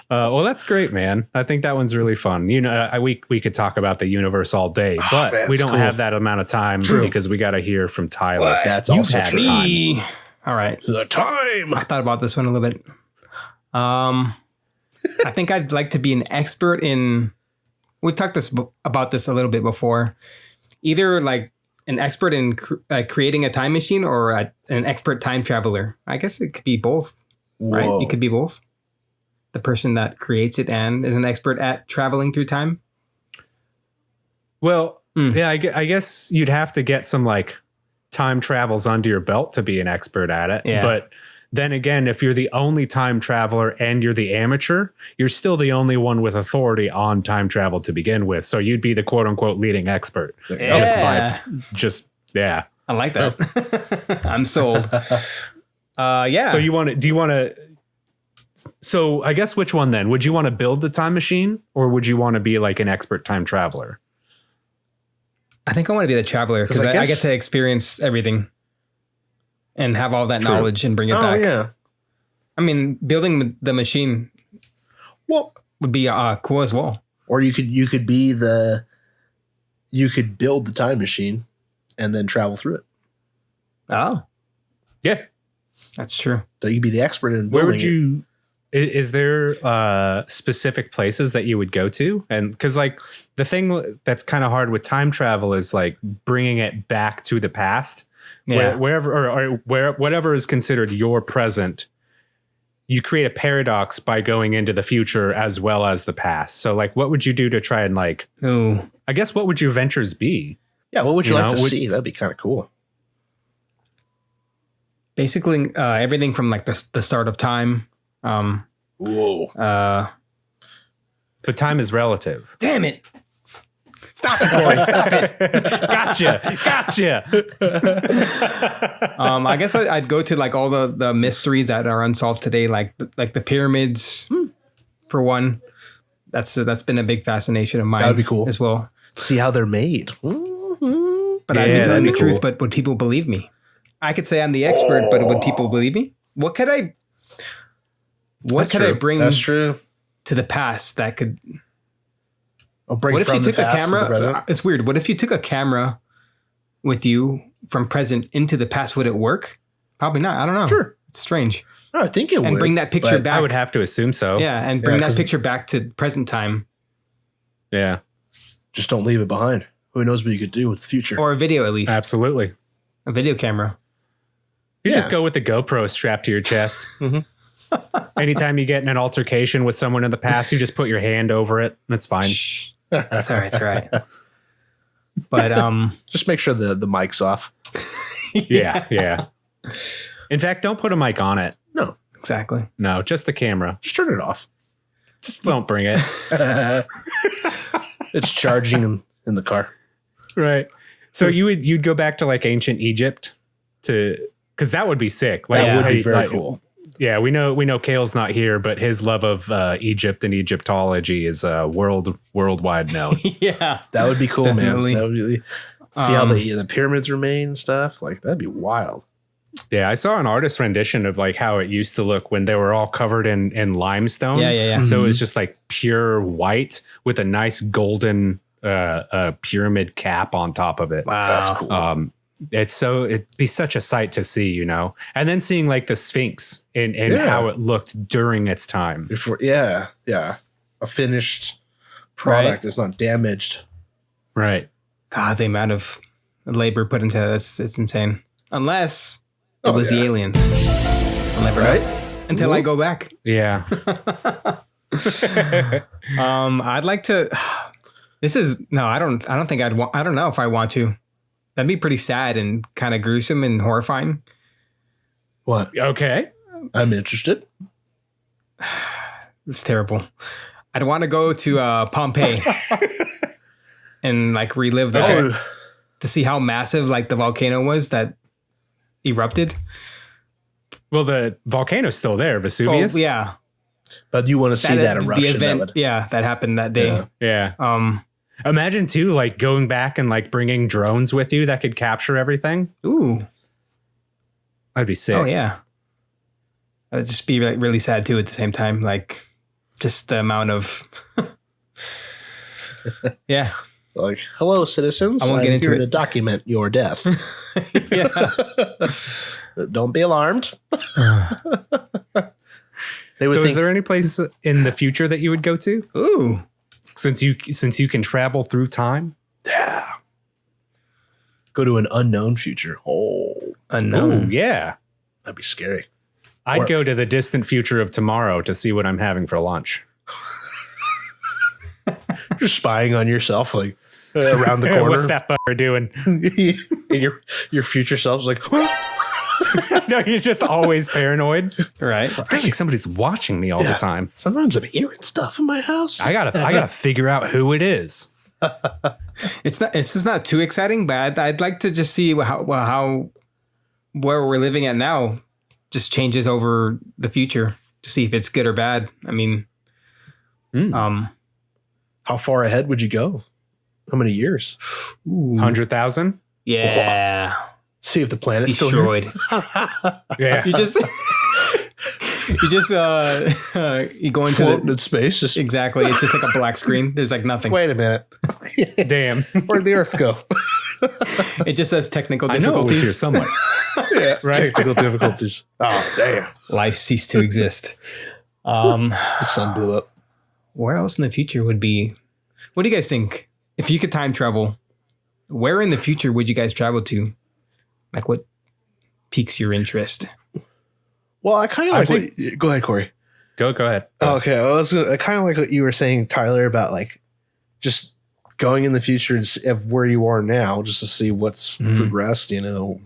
Well, that's great, man. I think that one's really fun. We could talk about the universe all day, but we don't have that amount of time because we got to hear from Tyler. What? That's also true. Time. All right. The time. I thought about this one a little bit. I think I'd like to be an expert in. We've talked about this a little bit before. Either like an expert in creating a time machine or an expert time traveler. I guess it could be both. Whoa. Right? It could be both. The person that creates it and is an expert at traveling through time. Well, yeah, I guess you'd have to get some like time travels under your belt to be an expert at it. Yeah. But Then again, if you're the only time traveler and you're the amateur, you're still the only one with authority on time travel to begin with. So you'd be the quote unquote leading expert. Yeah. Yeah. I like that. I'm sold. Yeah. So so I guess which one then? Would you want to build the time machine or would you want to be like an expert time traveler? I think I want to be the traveler because I get to experience everything and have all that knowledge and bring it back. Yeah. I mean, building the machine would be cool as well. Or you could build the time machine and then travel through it. Oh, yeah, that's true. So you'd be the expert in building. Where would you? Is there specific places that you would go to? And because like the thing that's kind of hard with time travel is like bringing it back to the past, whatever is considered your present. You create a paradox by going into the future as well as the past. So like, what would you do to try and like? Oh, I guess what would your ventures be? Yeah, what would you like to see? That'd be kind of cool. Basically, everything from like the start of time. Whoa. But time is relative. Damn it. Stop it, Corey. Stop it. Gotcha. I guess I'd go to like all the mysteries that are unsolved today, like the pyramids, for one. That's been a big fascination of mine. That'd be cool as well. See how they're made. But I'd be telling the truth, but would people believe me? I could say I'm the expert, but would people believe me? What could I bring That's true. to the past that could... What if you took a camera? It's weird. What if you took a camera with you from present into the past? Would it work? Probably not. I don't know. Sure. It's strange. No, I think it would. And bring that picture back. I would have to assume so. Yeah, and bring that picture back to present time. Yeah. Just don't leave it behind. Who knows what you could do with the future? Or a video at least. Absolutely. A video camera. You just go with the GoPro strapped to your chest. Anytime you get in an altercation with someone in the past, you just put your hand over it. That's fine. Shh. That's all right. It's all right. But just make sure the mic's off. Yeah. In fact, don't put a mic on it. No. Exactly. No, just the camera. Just turn it off. Just don't bring it. It's charging in the car. Right. So you'd go back to like ancient Egypt because that would be sick. Like, that would be very cool. Yeah, we know Kale's not here, but his love of Egypt and Egyptology is worldwide known. Yeah, that would be cool, definitely. Man. That would be, see how the pyramids remain and stuff. Like that'd be wild. Yeah, I saw an artist rendition of like how it used to look when they were all covered in limestone. Yeah. So it was just like pure white with a nice golden pyramid cap on top of it. Wow, that's cool. It'd be such a sight to see, you know, and then seeing like the Sphinx and how it looked during its time. A finished product is not damaged. Right. God, the amount of labor put into this, it's insane. Unless it was the aliens. I'll never know. Until I go back. Yeah. I'd like to. I don't think I'd want. I don't know if I want to. That'd be pretty sad and kind of gruesome and horrifying. What? Okay. I'm interested. It's terrible. I'd want to go to Pompeii and like relive that to see how massive like the volcano was that erupted. Well, the volcano's still there, Vesuvius. Oh, yeah. But you want to see that eruption? The event, that happened that day. Yeah. Imagine too, like going back and like bringing drones with you that could capture everything. Ooh, that'd be sick. Oh yeah, that'd just be like really sad too at the same time. Like just the amount of yeah. Like, hello, citizens. I won't get into here it to document your death. Yeah. Don't be alarmed. Is there any place in the future that you would go to? Ooh. Since you can travel through time? Yeah. Go to an unknown future. Unknown. Ooh, yeah. That'd be scary. I'd go to the distant future of tomorrow to see what I'm having for lunch. You're spying on yourself, like around the corner. What's that fucker doing? And your future self's like, No, you're just always paranoid. Right. I feel like somebody's watching me all the time. Sometimes I'm hearing stuff in my house. I gotta figure out who it is. It's just not too exciting, but I'd like to just see how where we're living at now just changes over the future to see if it's good or bad. I mean, How far ahead would you go? How many years? 100,000. yeah, See if the planet's still here. destroyed. Yeah. You just you go into Floating in space. Just exactly. It's just like a black screen. There's like nothing. wait a minute. Damn. Where'd the Earth go? It just says technical I know it was here difficulties. somewhere. Yeah, right. Technical difficulties. Oh, damn. Life ceased to exist. The sun blew up. Where else in the future would be? What do you guys think? If you could time travel, where in the future would you guys travel to? Like, what piques your interest? Well, I kind of like go ahead, Corey. Go ahead. Oh, okay. I kind of like what you were saying, Tyler, about like just going in the future of where you are now, just to see what's progressed, you know,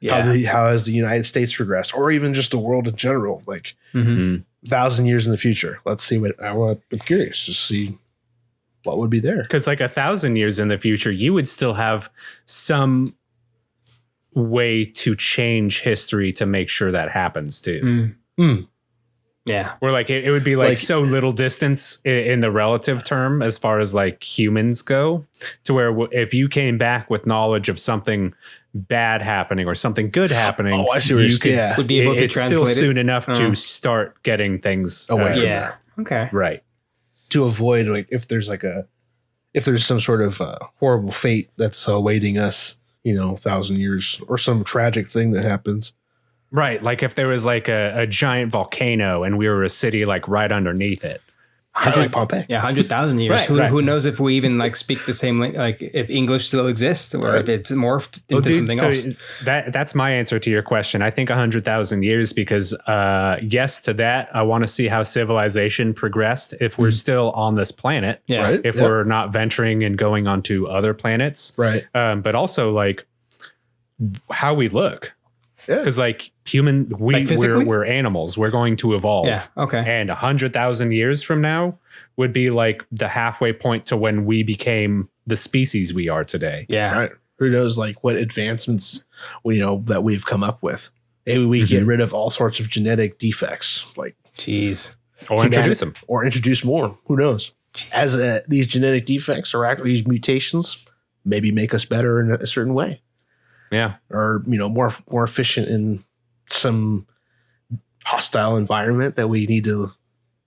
how has the United States progressed, or even just the world in general, like 1,000 years in the future. Let's see I'm curious to see what would be there. Because like 1,000 years in the future, you would still have some way to change history to make sure that happens too. Yeah. Where like it would be like so little distance in the relative term as far as like humans go, to where if you came back with knowledge of something bad happening or something good happening, I see what you're Would be able to it's still translate it? soon enough to start getting things Away from Yeah. Okay. right. to avoid like if there's some sort of horrible fate that's awaiting us, you know, 1,000 years, or some tragic thing that happens. Right. Like if there was like a giant volcano and we were a city like right underneath it. Like Pompeii. Yeah, 100,000 years. Right, Who knows if we even like speak the same like if English still exists or if it's morphed into something else. That's my answer to your question. I think 100,000 years because yes to that. I want to see how civilization progressed if we're still on this planet. Yeah. Right. If we're not venturing and going onto other planets. Right. But also like how we look. Yeah. Because like we're animals. We're going to evolve. Yeah. Okay. And 100,000 years from now would be like the halfway point to when we became the species we are today. Yeah. Right. Who knows like what advancements that we've come up with. Maybe we get rid of all sorts of genetic defects, like Jeez. Or introduce them. or introduce more. Who knows? As these genetic defects or these mutations maybe make us better in a certain way. Yeah. Or, more efficient in some hostile environment that we need to,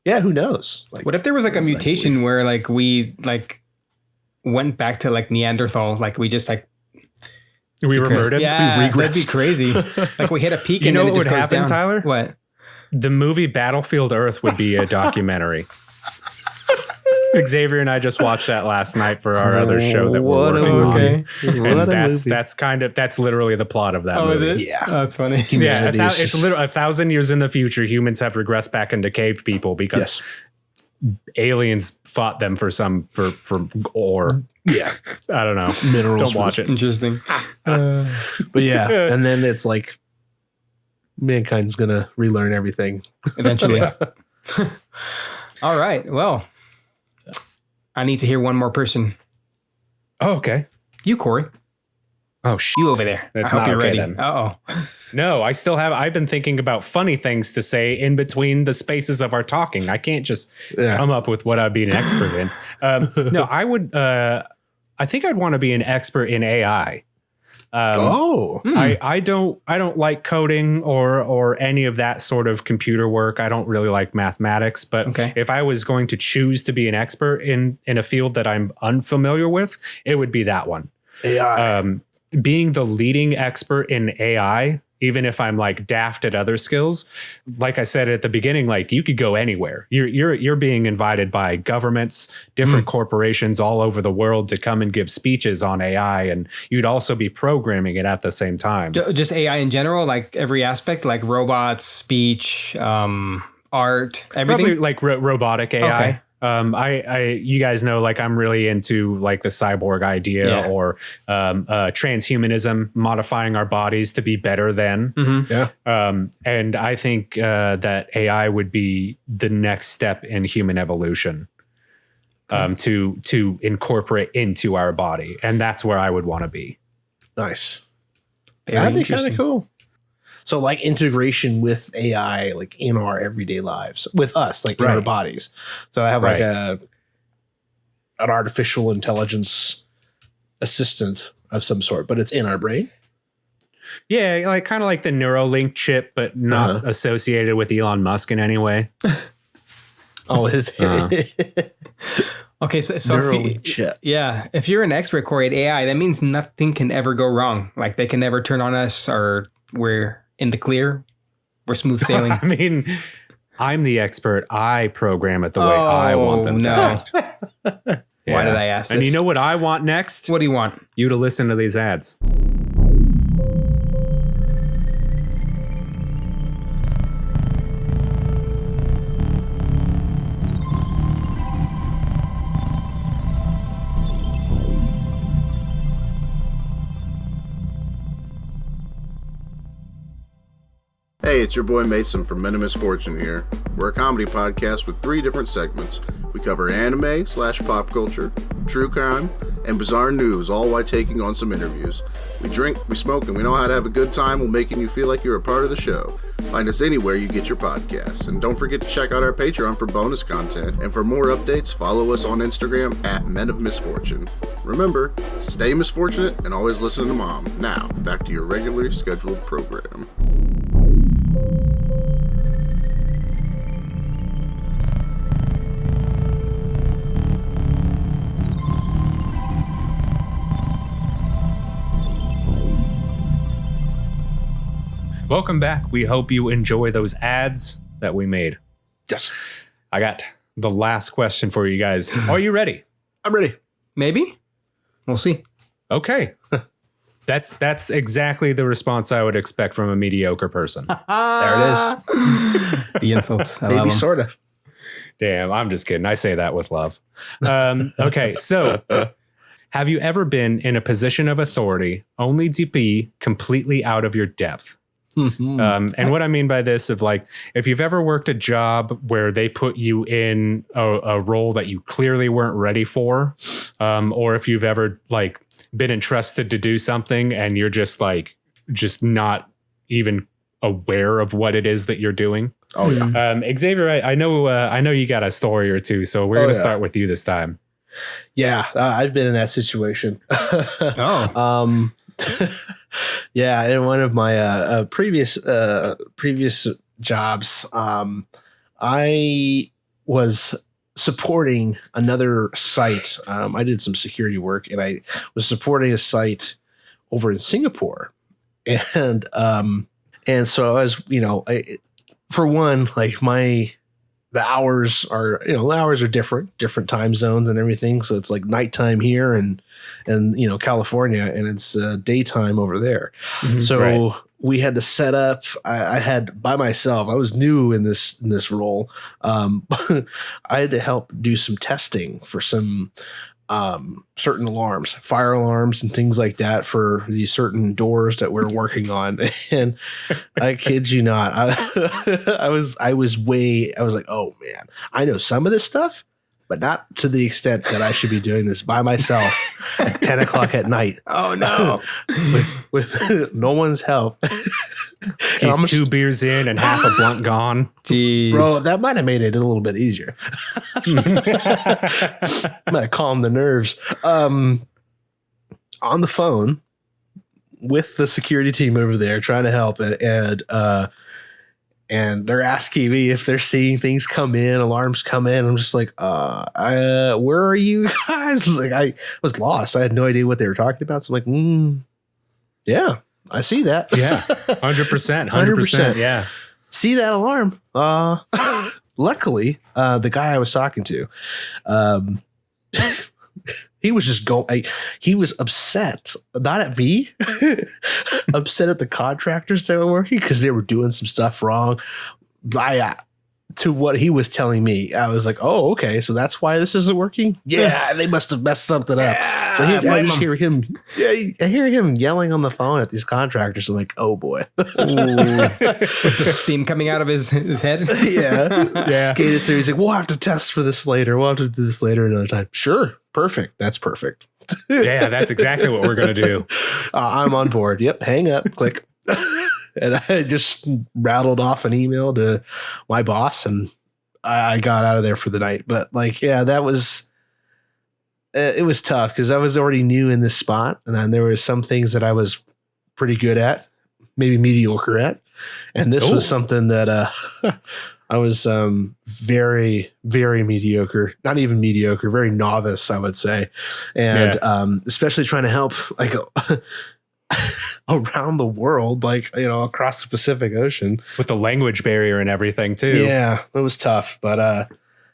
who knows? Like, What if there was like a mutation where like we like went back to like Neanderthal, like we just like We reverted. Yeah, We that'd be regressed. crazy. Like we hit a peak You and know then it what just would goes happen, down. Tyler? What? The movie Battlefield Earth would be a documentary. Xavier and I just watched that last night for our other show that we're What a working on. okay. And that's literally the plot of that Oh, movie. is it? Yeah. Oh, that's funny. Yeah, Humanity is it's just- literally 1,000 years in the future. Humans have regressed back into cave people because aliens fought them for ore. Yeah. I don't know. Minerals. Don't watch it. Interesting. But yeah. And then it's like mankind's going to relearn everything. Eventually. All right. Well, I need to hear one more person. Oh, okay. You, Corey. Oh, You over there. That's I hope not you're okay ready. then. Uh-oh. No, I've been thinking about funny things to say in between the spaces of our talking. I can't just come up with what I'd be an expert in. No, I think I'd want to be an expert in AI. I don't like coding or any of that sort of computer work. I don't really like mathematics, but if I was going to choose to be an expert in a field that I'm unfamiliar with, it would be that one. AI. Being the leading expert in AI, even if I'm like daft at other skills, like I said at the beginning, like you could go anywhere. You're being invited by governments, different corporations all over the world to come and give speeches on AI, and you'd also be programming it at the same time. Just AI in general, like every aspect, like robots, speech, art, everything. Probably like robotic AI. Okay. You guys know, like, I'm really into like the cyborg idea or transhumanism, modifying our bodies to be better than. And I think that AI would be the next step in human evolution to incorporate into our body. And that's where I would want to be. Nice. Very That'd be kind interesting. of cool. So like integration with AI, like in our everyday lives with us, like in our bodies. So I have like an artificial intelligence assistant of some sort, but it's in our brain. Yeah, like kind of like the Neuralink chip, but not associated with Elon Musk in any way. Oh, is it? Okay, so Neuralink chip. if you're an expert, Corey, at AI, that means nothing can ever go wrong. Like they can never turn on us, or we're in the clear. We're smooth sailing. I mean, I'm the expert. I program it the way I want them to act. Why did I ask this? And you know what I want next? What do you want? You to listen to these ads. Hey, it's your boy Mason from Men of Misfortune here. We're a comedy podcast with 3 different segments. We cover anime/pop culture, true crime, and bizarre news, all while taking on some interviews. We drink, we smoke, and we know how to have a good time while making you feel like you're a part of the show. Find us anywhere you get your podcasts. And don't forget to check out our Patreon for bonus content. And for more updates, follow us on Instagram at Men of Misfortune. Remember, stay misfortunate and always listen to Mom. Now, back to your regularly scheduled program. Welcome back. We hope you enjoy those ads that we made. Yes. I got the last question for you guys. Are you ready? I'm ready. Maybe. We'll see. Okay. That's exactly the response I would expect from a mediocre person. There it is. The insults. I love Maybe them. sort of. Damn, I'm just kidding. I say that with love. Okay, so have you ever been in a position of authority only to be completely out of your depth? And what I mean by this, of like, if you've ever worked a job where they put you in a role that you clearly weren't ready for, or if you've ever like been entrusted to do something and you're just not even aware of what it is that you're doing. Oh yeah. Xavier, I know you got a story or two, so we're gonna start with you this time. Yeah, I've been in that situation. Yeah, in one of my previous jobs, I was supporting another site. I did some security work, and I was supporting a site over in Singapore, and so I was, for one, like the hours are different time zones and everything. So it's like nighttime here and California, and it's daytime over there. So we had to set up, I had by myself, I was new in this role. I had to help do some testing for some certain alarms, fire alarms and things like that for these certain doors that we're working on. And I kid you not, I was like, oh man, I know some of this stuff, but not to the extent that I should be doing this by myself at 10 o'clock at night. Oh no. with no one's help. He's 2 beers in and half a blunt gone. Jeez. Bro, that might have made it a little bit easier. Might have calmed the nerves. On the phone with the security team over there trying to help it, and they're asking me if they're seeing things come in, alarms come in. I'm just like, where are you guys? Like, I was lost. I had no idea what they were talking about. So I'm like, yeah, I see that. Yeah, 100%. 100%. Yeah. See that alarm. Luckily, the guy I was talking to, he was just he was upset, not at me, upset at the contractors that were working because they were doing some stuff wrong. I to what he was telling me, I was like, oh, okay, so that's why this isn't working? Yeah, they must have messed something up. So I just hear him, I hear him yelling on the phone at these contractors. I'm like, oh boy. Was the steam coming out of his head? Yeah. Skated through. He's like, we'll have to test for this later. We'll have to do this later another time. Sure. Perfect. That's perfect. Yeah, that's exactly what we're going to do. I'm on board. Yep. Hang up. Click. And I just rattled off an email to my boss and I got out of there for the night. But like, yeah, that was, it was tough because I was already new in this spot. And then there were some things that I was pretty good at, maybe mediocre at. And this was something that I was very, very mediocre, not even mediocre, very novice, I would say. And especially trying to help like around the world, like, you know, across the Pacific Ocean. With the language barrier and everything too. Yeah, it was tough. But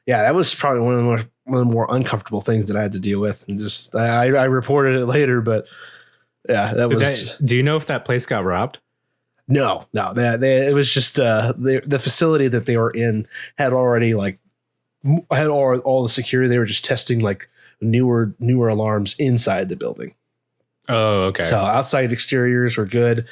yeah, that was probably one of the more uncomfortable things that I had to deal with. And just, I reported it later, but yeah, that was. Do you know if that place got robbed? No, it was just the facility that they were in had already had all the security. They were just testing like newer alarms inside the building. Oh, okay. So outside exteriors were good,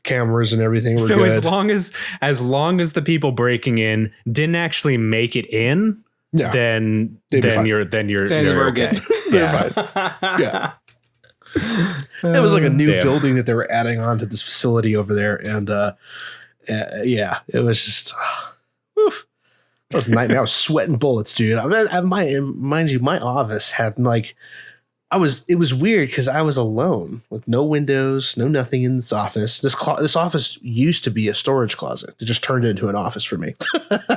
cameras and everything were good. So as long as the people breaking in didn't actually make it in, then you're okay. Yeah. It was like a new building that they were adding on to this facility over there. And it was just, oof. It was a nightmare. I was sweating bullets, dude. Mind you, my office had like, it was weird because I was alone with no windows, no nothing in this office. This office used to be a storage closet. It just turned into an office for me.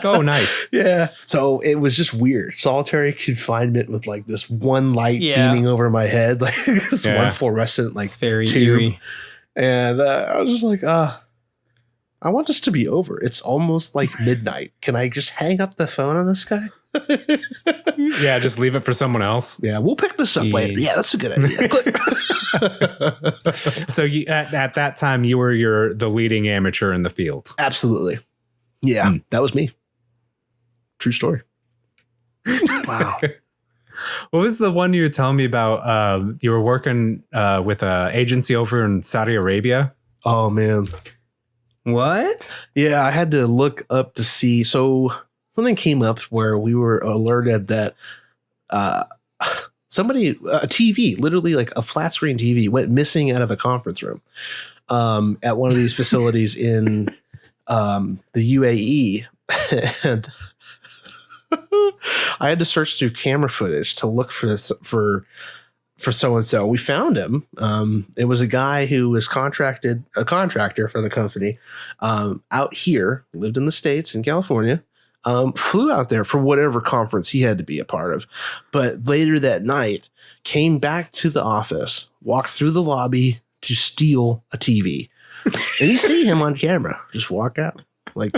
Oh, nice. Yeah. So it was just weird. Solitary confinement with like this one light beaming over my head, like this one fluorescent like it's very tube. eerie. And I was just like, I want this to be over. It's almost like midnight. Can I just hang up the phone on this guy? Yeah, just leave it for someone else. Yeah, we'll pick this up later. Yeah, that's a good idea. So you, at that time, you were the leading amateur in the field. Absolutely. Yeah, that was me. True story. Wow. What was the one you were telling me about? You were working with an agency over in Saudi Arabia. Oh, man. What? Yeah, I had to look up to see. So something came up where we were alerted that a TV, literally like a flat screen TV, went missing out of a conference room at one of these facilities in the UAE. And I had to search through camera footage to look for so-and-so. We found him. It was a guy who was a contractor for the company out here, lived in the States in California. Flew out there for whatever conference he had to be a part of. But later that night, came back to the office, walked through the lobby to steal a TV. And you see him on camera, just walk out. Like,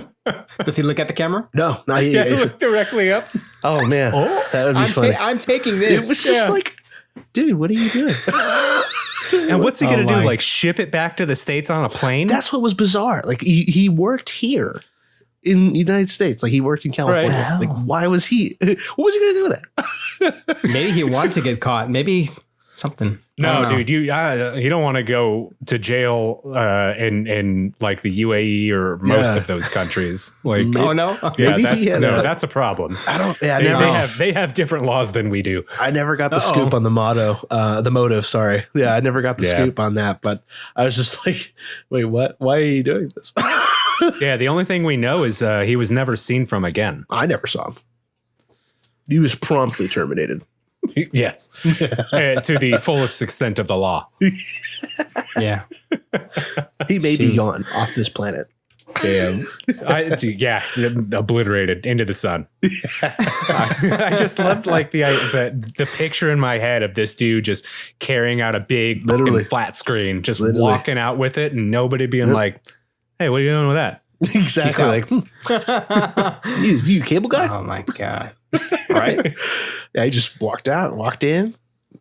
does he look at the camera? No, not he looked directly up. Oh, man. That would be funny. I'm taking this. It was just like, dude, what are you doing? And what's he going to do? Like ship it back to the States on a plane? That's what was bizarre. Like he worked here in the United States. Like he worked in California. Right. Like why was he, what was he going to do with that? Maybe he wanted to get caught. Maybe something. No, dude, you don't want to go to jail in like the UAE or most of those countries. Like, oh no, yeah, that's a problem. I don't. Yeah, they have different laws than we do. I never got the scoop on the motive. Sorry, yeah, I never got the scoop on that. But I was just like, wait, what? Why are you doing this? Yeah, the only thing we know is he was never seen from again. I never saw him. He was promptly terminated. Yes, to the fullest extent of the law. Yeah, he may be gone off this planet. Damn. Obliterated into the sun. I just loved like the picture in my head of this dude just carrying out a big flat screen, just walking out with it, and nobody being like, "Hey, what are you doing with that?" Exactly. Like, you cable guy? Oh my god. Right? Yeah, he just walked out, walked in,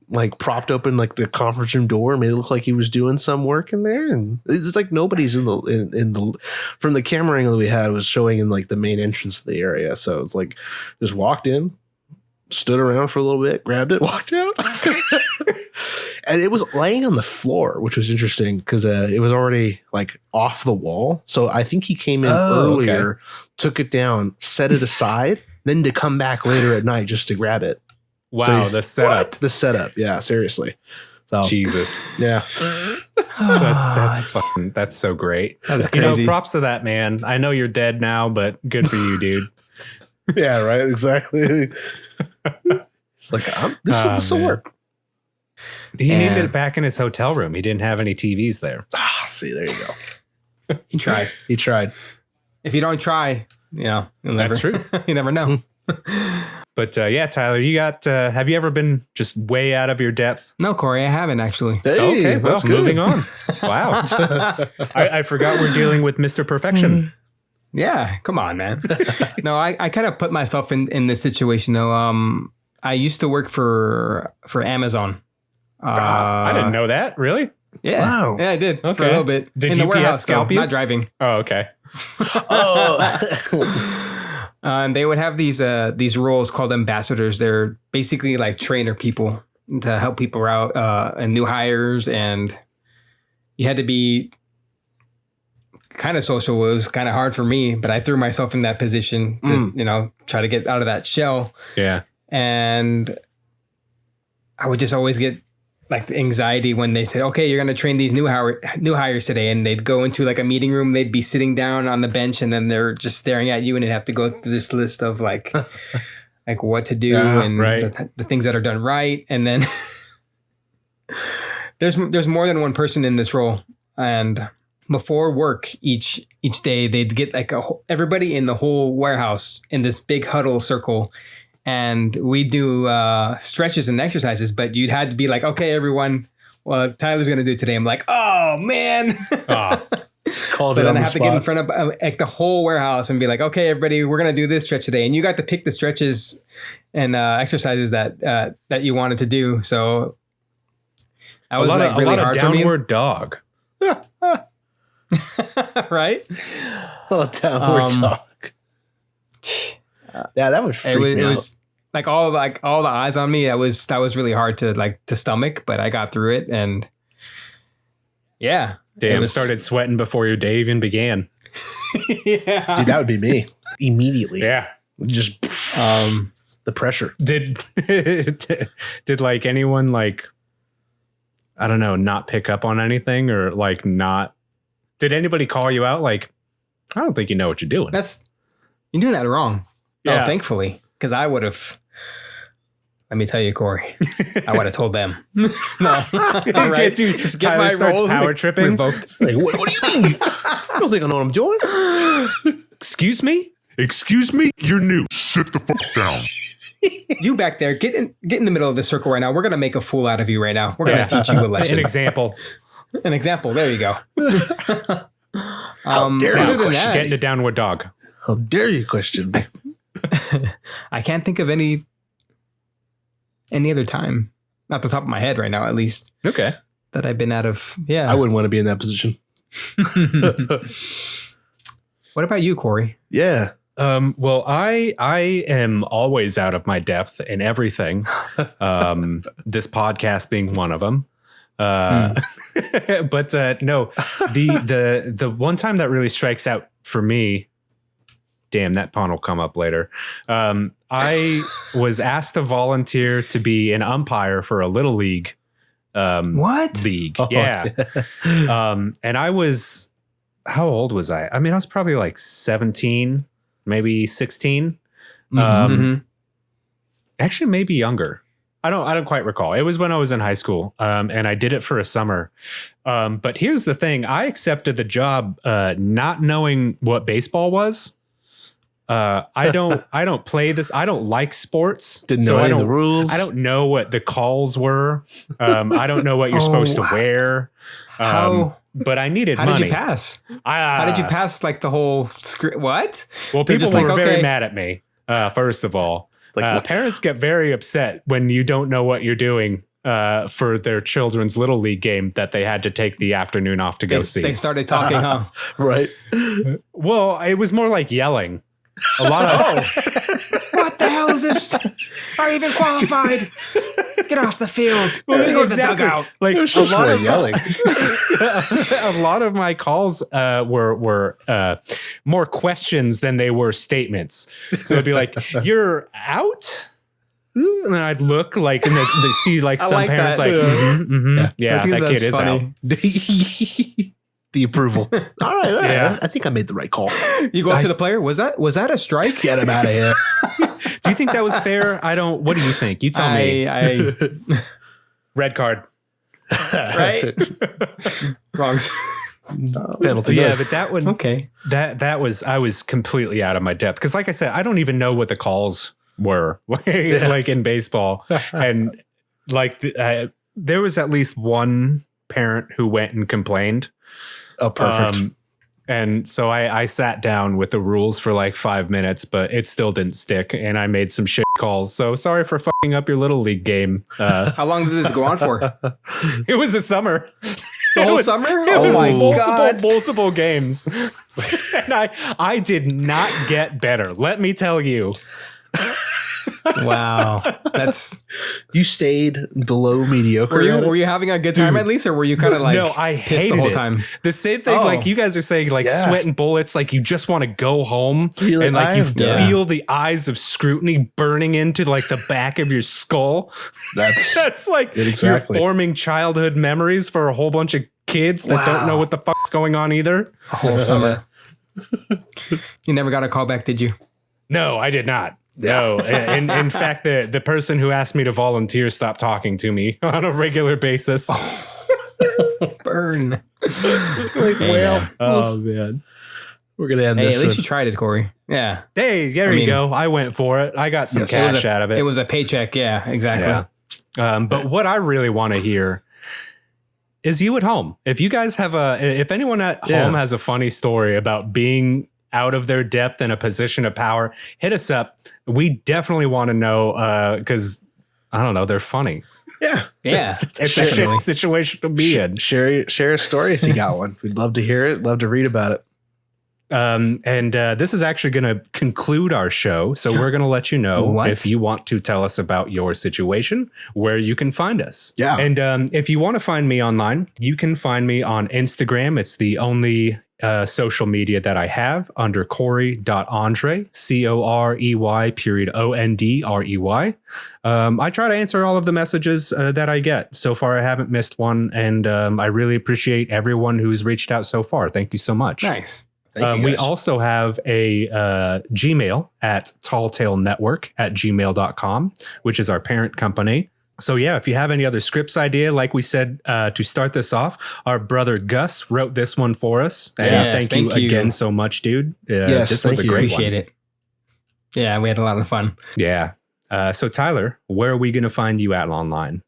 like propped open like the conference room door, made it look like he was doing some work in there, and it's like nobody's in the from the camera angle that we had was showing in like the main entrance of the area. So it's like just walked in, stood around for a little bit, grabbed it, walked out. And it was laying on the floor, which was interesting because it was already like off the wall. So I think he came in earlier, took it down, set it aside, then to come back later at night just to grab it. Wow, So the setup. What? The setup. Yeah, seriously. So Jesus. yeah. That's so great. That's crazy. Props to that man. I know you're dead now, but good for you, dude. Yeah, right. Exactly. It's like this will work. He needed it back in his hotel room. He didn't have any TVs there. See, there you go. He tried. He tried. If you don't try, you'll never, That's true. You never know. But yeah, Tyler, you got, have you ever been just way out of your depth? No, Corey, I haven't actually. Hey, Okay, well, that's good. moving on. Wow. I forgot we're dealing with Mr. Perfection. Yeah, come on, man. No, I kind of put myself in this situation though. I used to work for Amazon. I didn't know that. Really? Yeah. Wow. Yeah, I did for a Okay. little bit. Did in the UPS warehouse, scalp though, you? not driving. Oh, okay. And they would have these roles called ambassadors. They're basically like trainer people to help people out and new hires. And you had to be kind of social. It was kind of hard for me, but I threw myself in that position to, try to get out of that shell. Yeah. And I would just always get like the anxiety when they said, okay, you're going to train these new hires today. And they'd go into like a meeting room. They'd be sitting down on the bench and then they're just staring at you and they'd have to go through this list of like what to do and the things that are done right. And then there's more than one person in this role. And before work each day, they'd get like everybody in the whole warehouse in this big huddle circle. And we do stretches and exercises, but you'd had to be like, okay, everyone, well, Tyler's going to do it today. I'm like, oh, man. So then I have to get in front of like the whole warehouse and be like, okay, everybody, we're going to do this stretch today. And you got to pick the stretches and exercises that you wanted to do. So that was like really hard for me. Downward dog. Right? Oh, downward dog. Yeah, that would freak me out. It was like all the eyes on me. That was really hard to stomach, but I got through it, and yeah, Damn, started sweating before your day even began. Yeah, dude, that would be me immediately. Yeah, just the pressure. Did like anyone like, I don't know, not pick up on anything or like not? Did anybody call you out? Like, I don't think you know what you're doing. You're doing that wrong. Yeah. Oh, thankfully, because I would have. Let me tell you, Corey, I would have told them. No, right? Dude, just get Tyler my starts role power tripping. revoked. Like, what do you mean? I don't think I know what I'm doing. Excuse me? Excuse me? You're new. Sit the fuck down. You back there, get in the middle of the circle right now. We're gonna make a fool out of you right now. We're gonna teach you a lesson. An example. An example. There you go. How dare you question? Getting a downward dog. How dare you question me? I can't think of any other time, not the top of my head right now, at least. Okay. That I've been out of. Yeah. I wouldn't want to be in that position. What about you, Corey? Yeah. Well, I am always out of my depth in everything. This podcast being one of them. But no, the one time that really strikes out for me. Damn, that pawn will come up later. I was asked to volunteer to be an umpire for a little league. League? Oh, yeah. And I was, how old was I? I mean, I was probably like 17, maybe 16. Actually, maybe younger. I don't quite recall. It was when I was in high school, and I did it for a summer. But here's the thing: I accepted the job not knowing what baseball was. I don't play this. I don't like sports. Didn't know any of the rules. I don't know what the calls were. I don't know what you're supposed to wear. But I needed money. How did you pass? How did you pass like the whole script? What? Well, They're people just were like, very okay. mad at me. First of all, Like, parents get very upset when you don't know what you're doing. for their children's little league game that they had to take the afternoon off to go see. They started talking, huh? Right. Well, it was more like yelling. A lot of What the hell is this? Are you even qualified? Get off the field. Go to the dugout. Like It was just more yelling. a lot of my calls were more questions than they were statements. So it'd be like, "You're out." And then I'd look like, and they see like some like parents that. like, yeah, I think that that's kid is funny. The approval. All right. Yeah. I think I made the right call. You go up to the player. Was that a strike? Get him out of here. Do you think that was fair? I don't. What do you think? You tell me. Red card. Right? Wrong. Penalty. Yeah, but that one. Okay. That was, I was completely out of my depth because, like I said, I don't even know what the calls were like in baseball, and like there was at least one parent who went and complained. Oh, perfect. And so I sat down with the rules for like 5 minutes, but it still didn't stick, and I made some shit calls. So sorry for fucking up your little league game. How long did this go on for? It was a summer. The whole summer? It was my God. multiple games. And I did not get better. Let me tell you. Wow. That's You stayed below mediocre. were you having a good time at least, or were you kind of like No, I pissed hated the whole it. time? The same thing, Oh. like you guys are saying, like Yeah. sweating bullets, like you just want to go home, You're like, and like you I'm done. feel the eyes of scrutiny burning into like the back of your skull. That's like Exactly. you're forming childhood memories for a whole bunch of kids that don't know what the fuck's going on either. A whole summer. You never got a call back, did you? No, I did not. No, in fact, the person who asked me to volunteer stopped talking to me on a regular basis. Burn. Oh man. We're gonna end Hey, this. at least you tried it, Corey. Yeah. Hey, there you go. I went for it. I got some Yes. cash out of it. It was a paycheck. Yeah, exactly. Yeah. But what I really want to hear is you at home. If you guys have if anyone at home has a funny story about being out of their depth in a position of power, hit us up. We definitely want to know because I don't know, they're funny. Yeah. It's a shit situation to be in. Share a story if you got one. We'd love to hear it. Love to read about it. And this is actually going to conclude our show. So we're going to let you know if you want to tell us about your situation, where you can find us. Yeah. And if you want to find me online, you can find me on Instagram. It's the only social media that I have under Corey.Andre, Corey.Ondrey. I try to answer all of the messages that I get. So far, I haven't missed one. And I really appreciate everyone who's reached out so far. Thank you so much. Nice. We also have a Gmail at talltailnetwork@gmail.com, which is our parent company. So yeah, if you have any other scripts idea, like we said, to start this off, our brother Gus wrote this one for us. And thank you again so much, dude. This was a great Appreciate one. it. Yeah, we had a lot of fun. Yeah. So Tyler, where are we going to find you at online?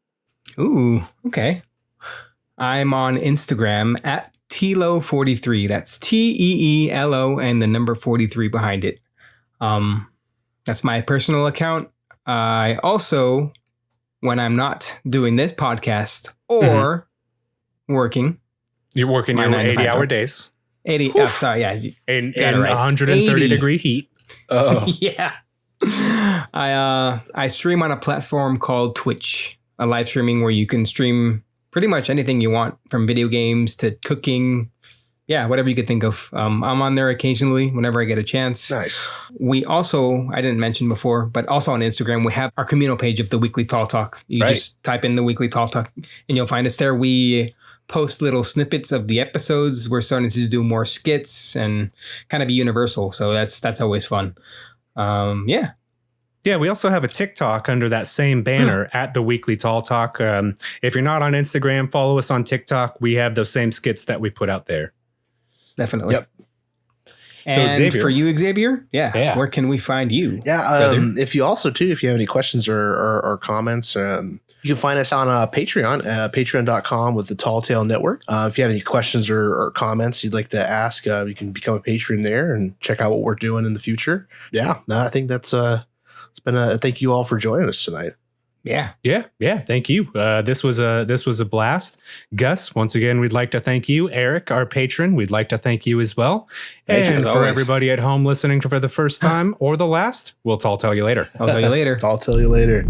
Ooh, okay. I'm on Instagram at Teelo43. That's TEELO and the number 43 behind it. That's my personal account. I also, when I'm not doing this podcast or working. You're working your 80-hour days. 80, sorry, yeah. In 130-degree heat. Oh. Yeah. I stream on a platform called Twitch, a live streaming where you can stream pretty much anything you want, from video games to cooking. Yeah, whatever you could think of. I'm on there occasionally whenever I get a chance. Nice. We also, I didn't mention before, but also on Instagram, we have our communal page of the Weekly Tall Talk. You just type in the Weekly Tall Talk and you'll find us there. We post little snippets of the episodes. We're starting to do more skits and kind of be universal. So that's always fun. Yeah. Yeah, we also have a TikTok under that same banner at the Weekly Tall Talk. If you're not on Instagram, follow us on TikTok. We have those same skits that we put out there. Definitely. Yep. So And Xavier. for you, Xavier, where can we find you? Yeah. If you also, too, if you have any questions or comments, you can find us on Patreon, patreon.com with the Tall Tale Network. If you have any questions or comments you'd like to ask, you can become a patron there and check out what we're doing in the future. Yeah. No, I think that's it's been thank you all for joining us tonight. Yeah. Yeah. Thank you. This was a blast. Gus, once again, we'd like to thank you. Eric, our patron, we'd like to thank you as well. Thank you, and as for always. everybody at home listening for the first time or the last, we'll tell you later. I'll tell you later. I'll tell you later.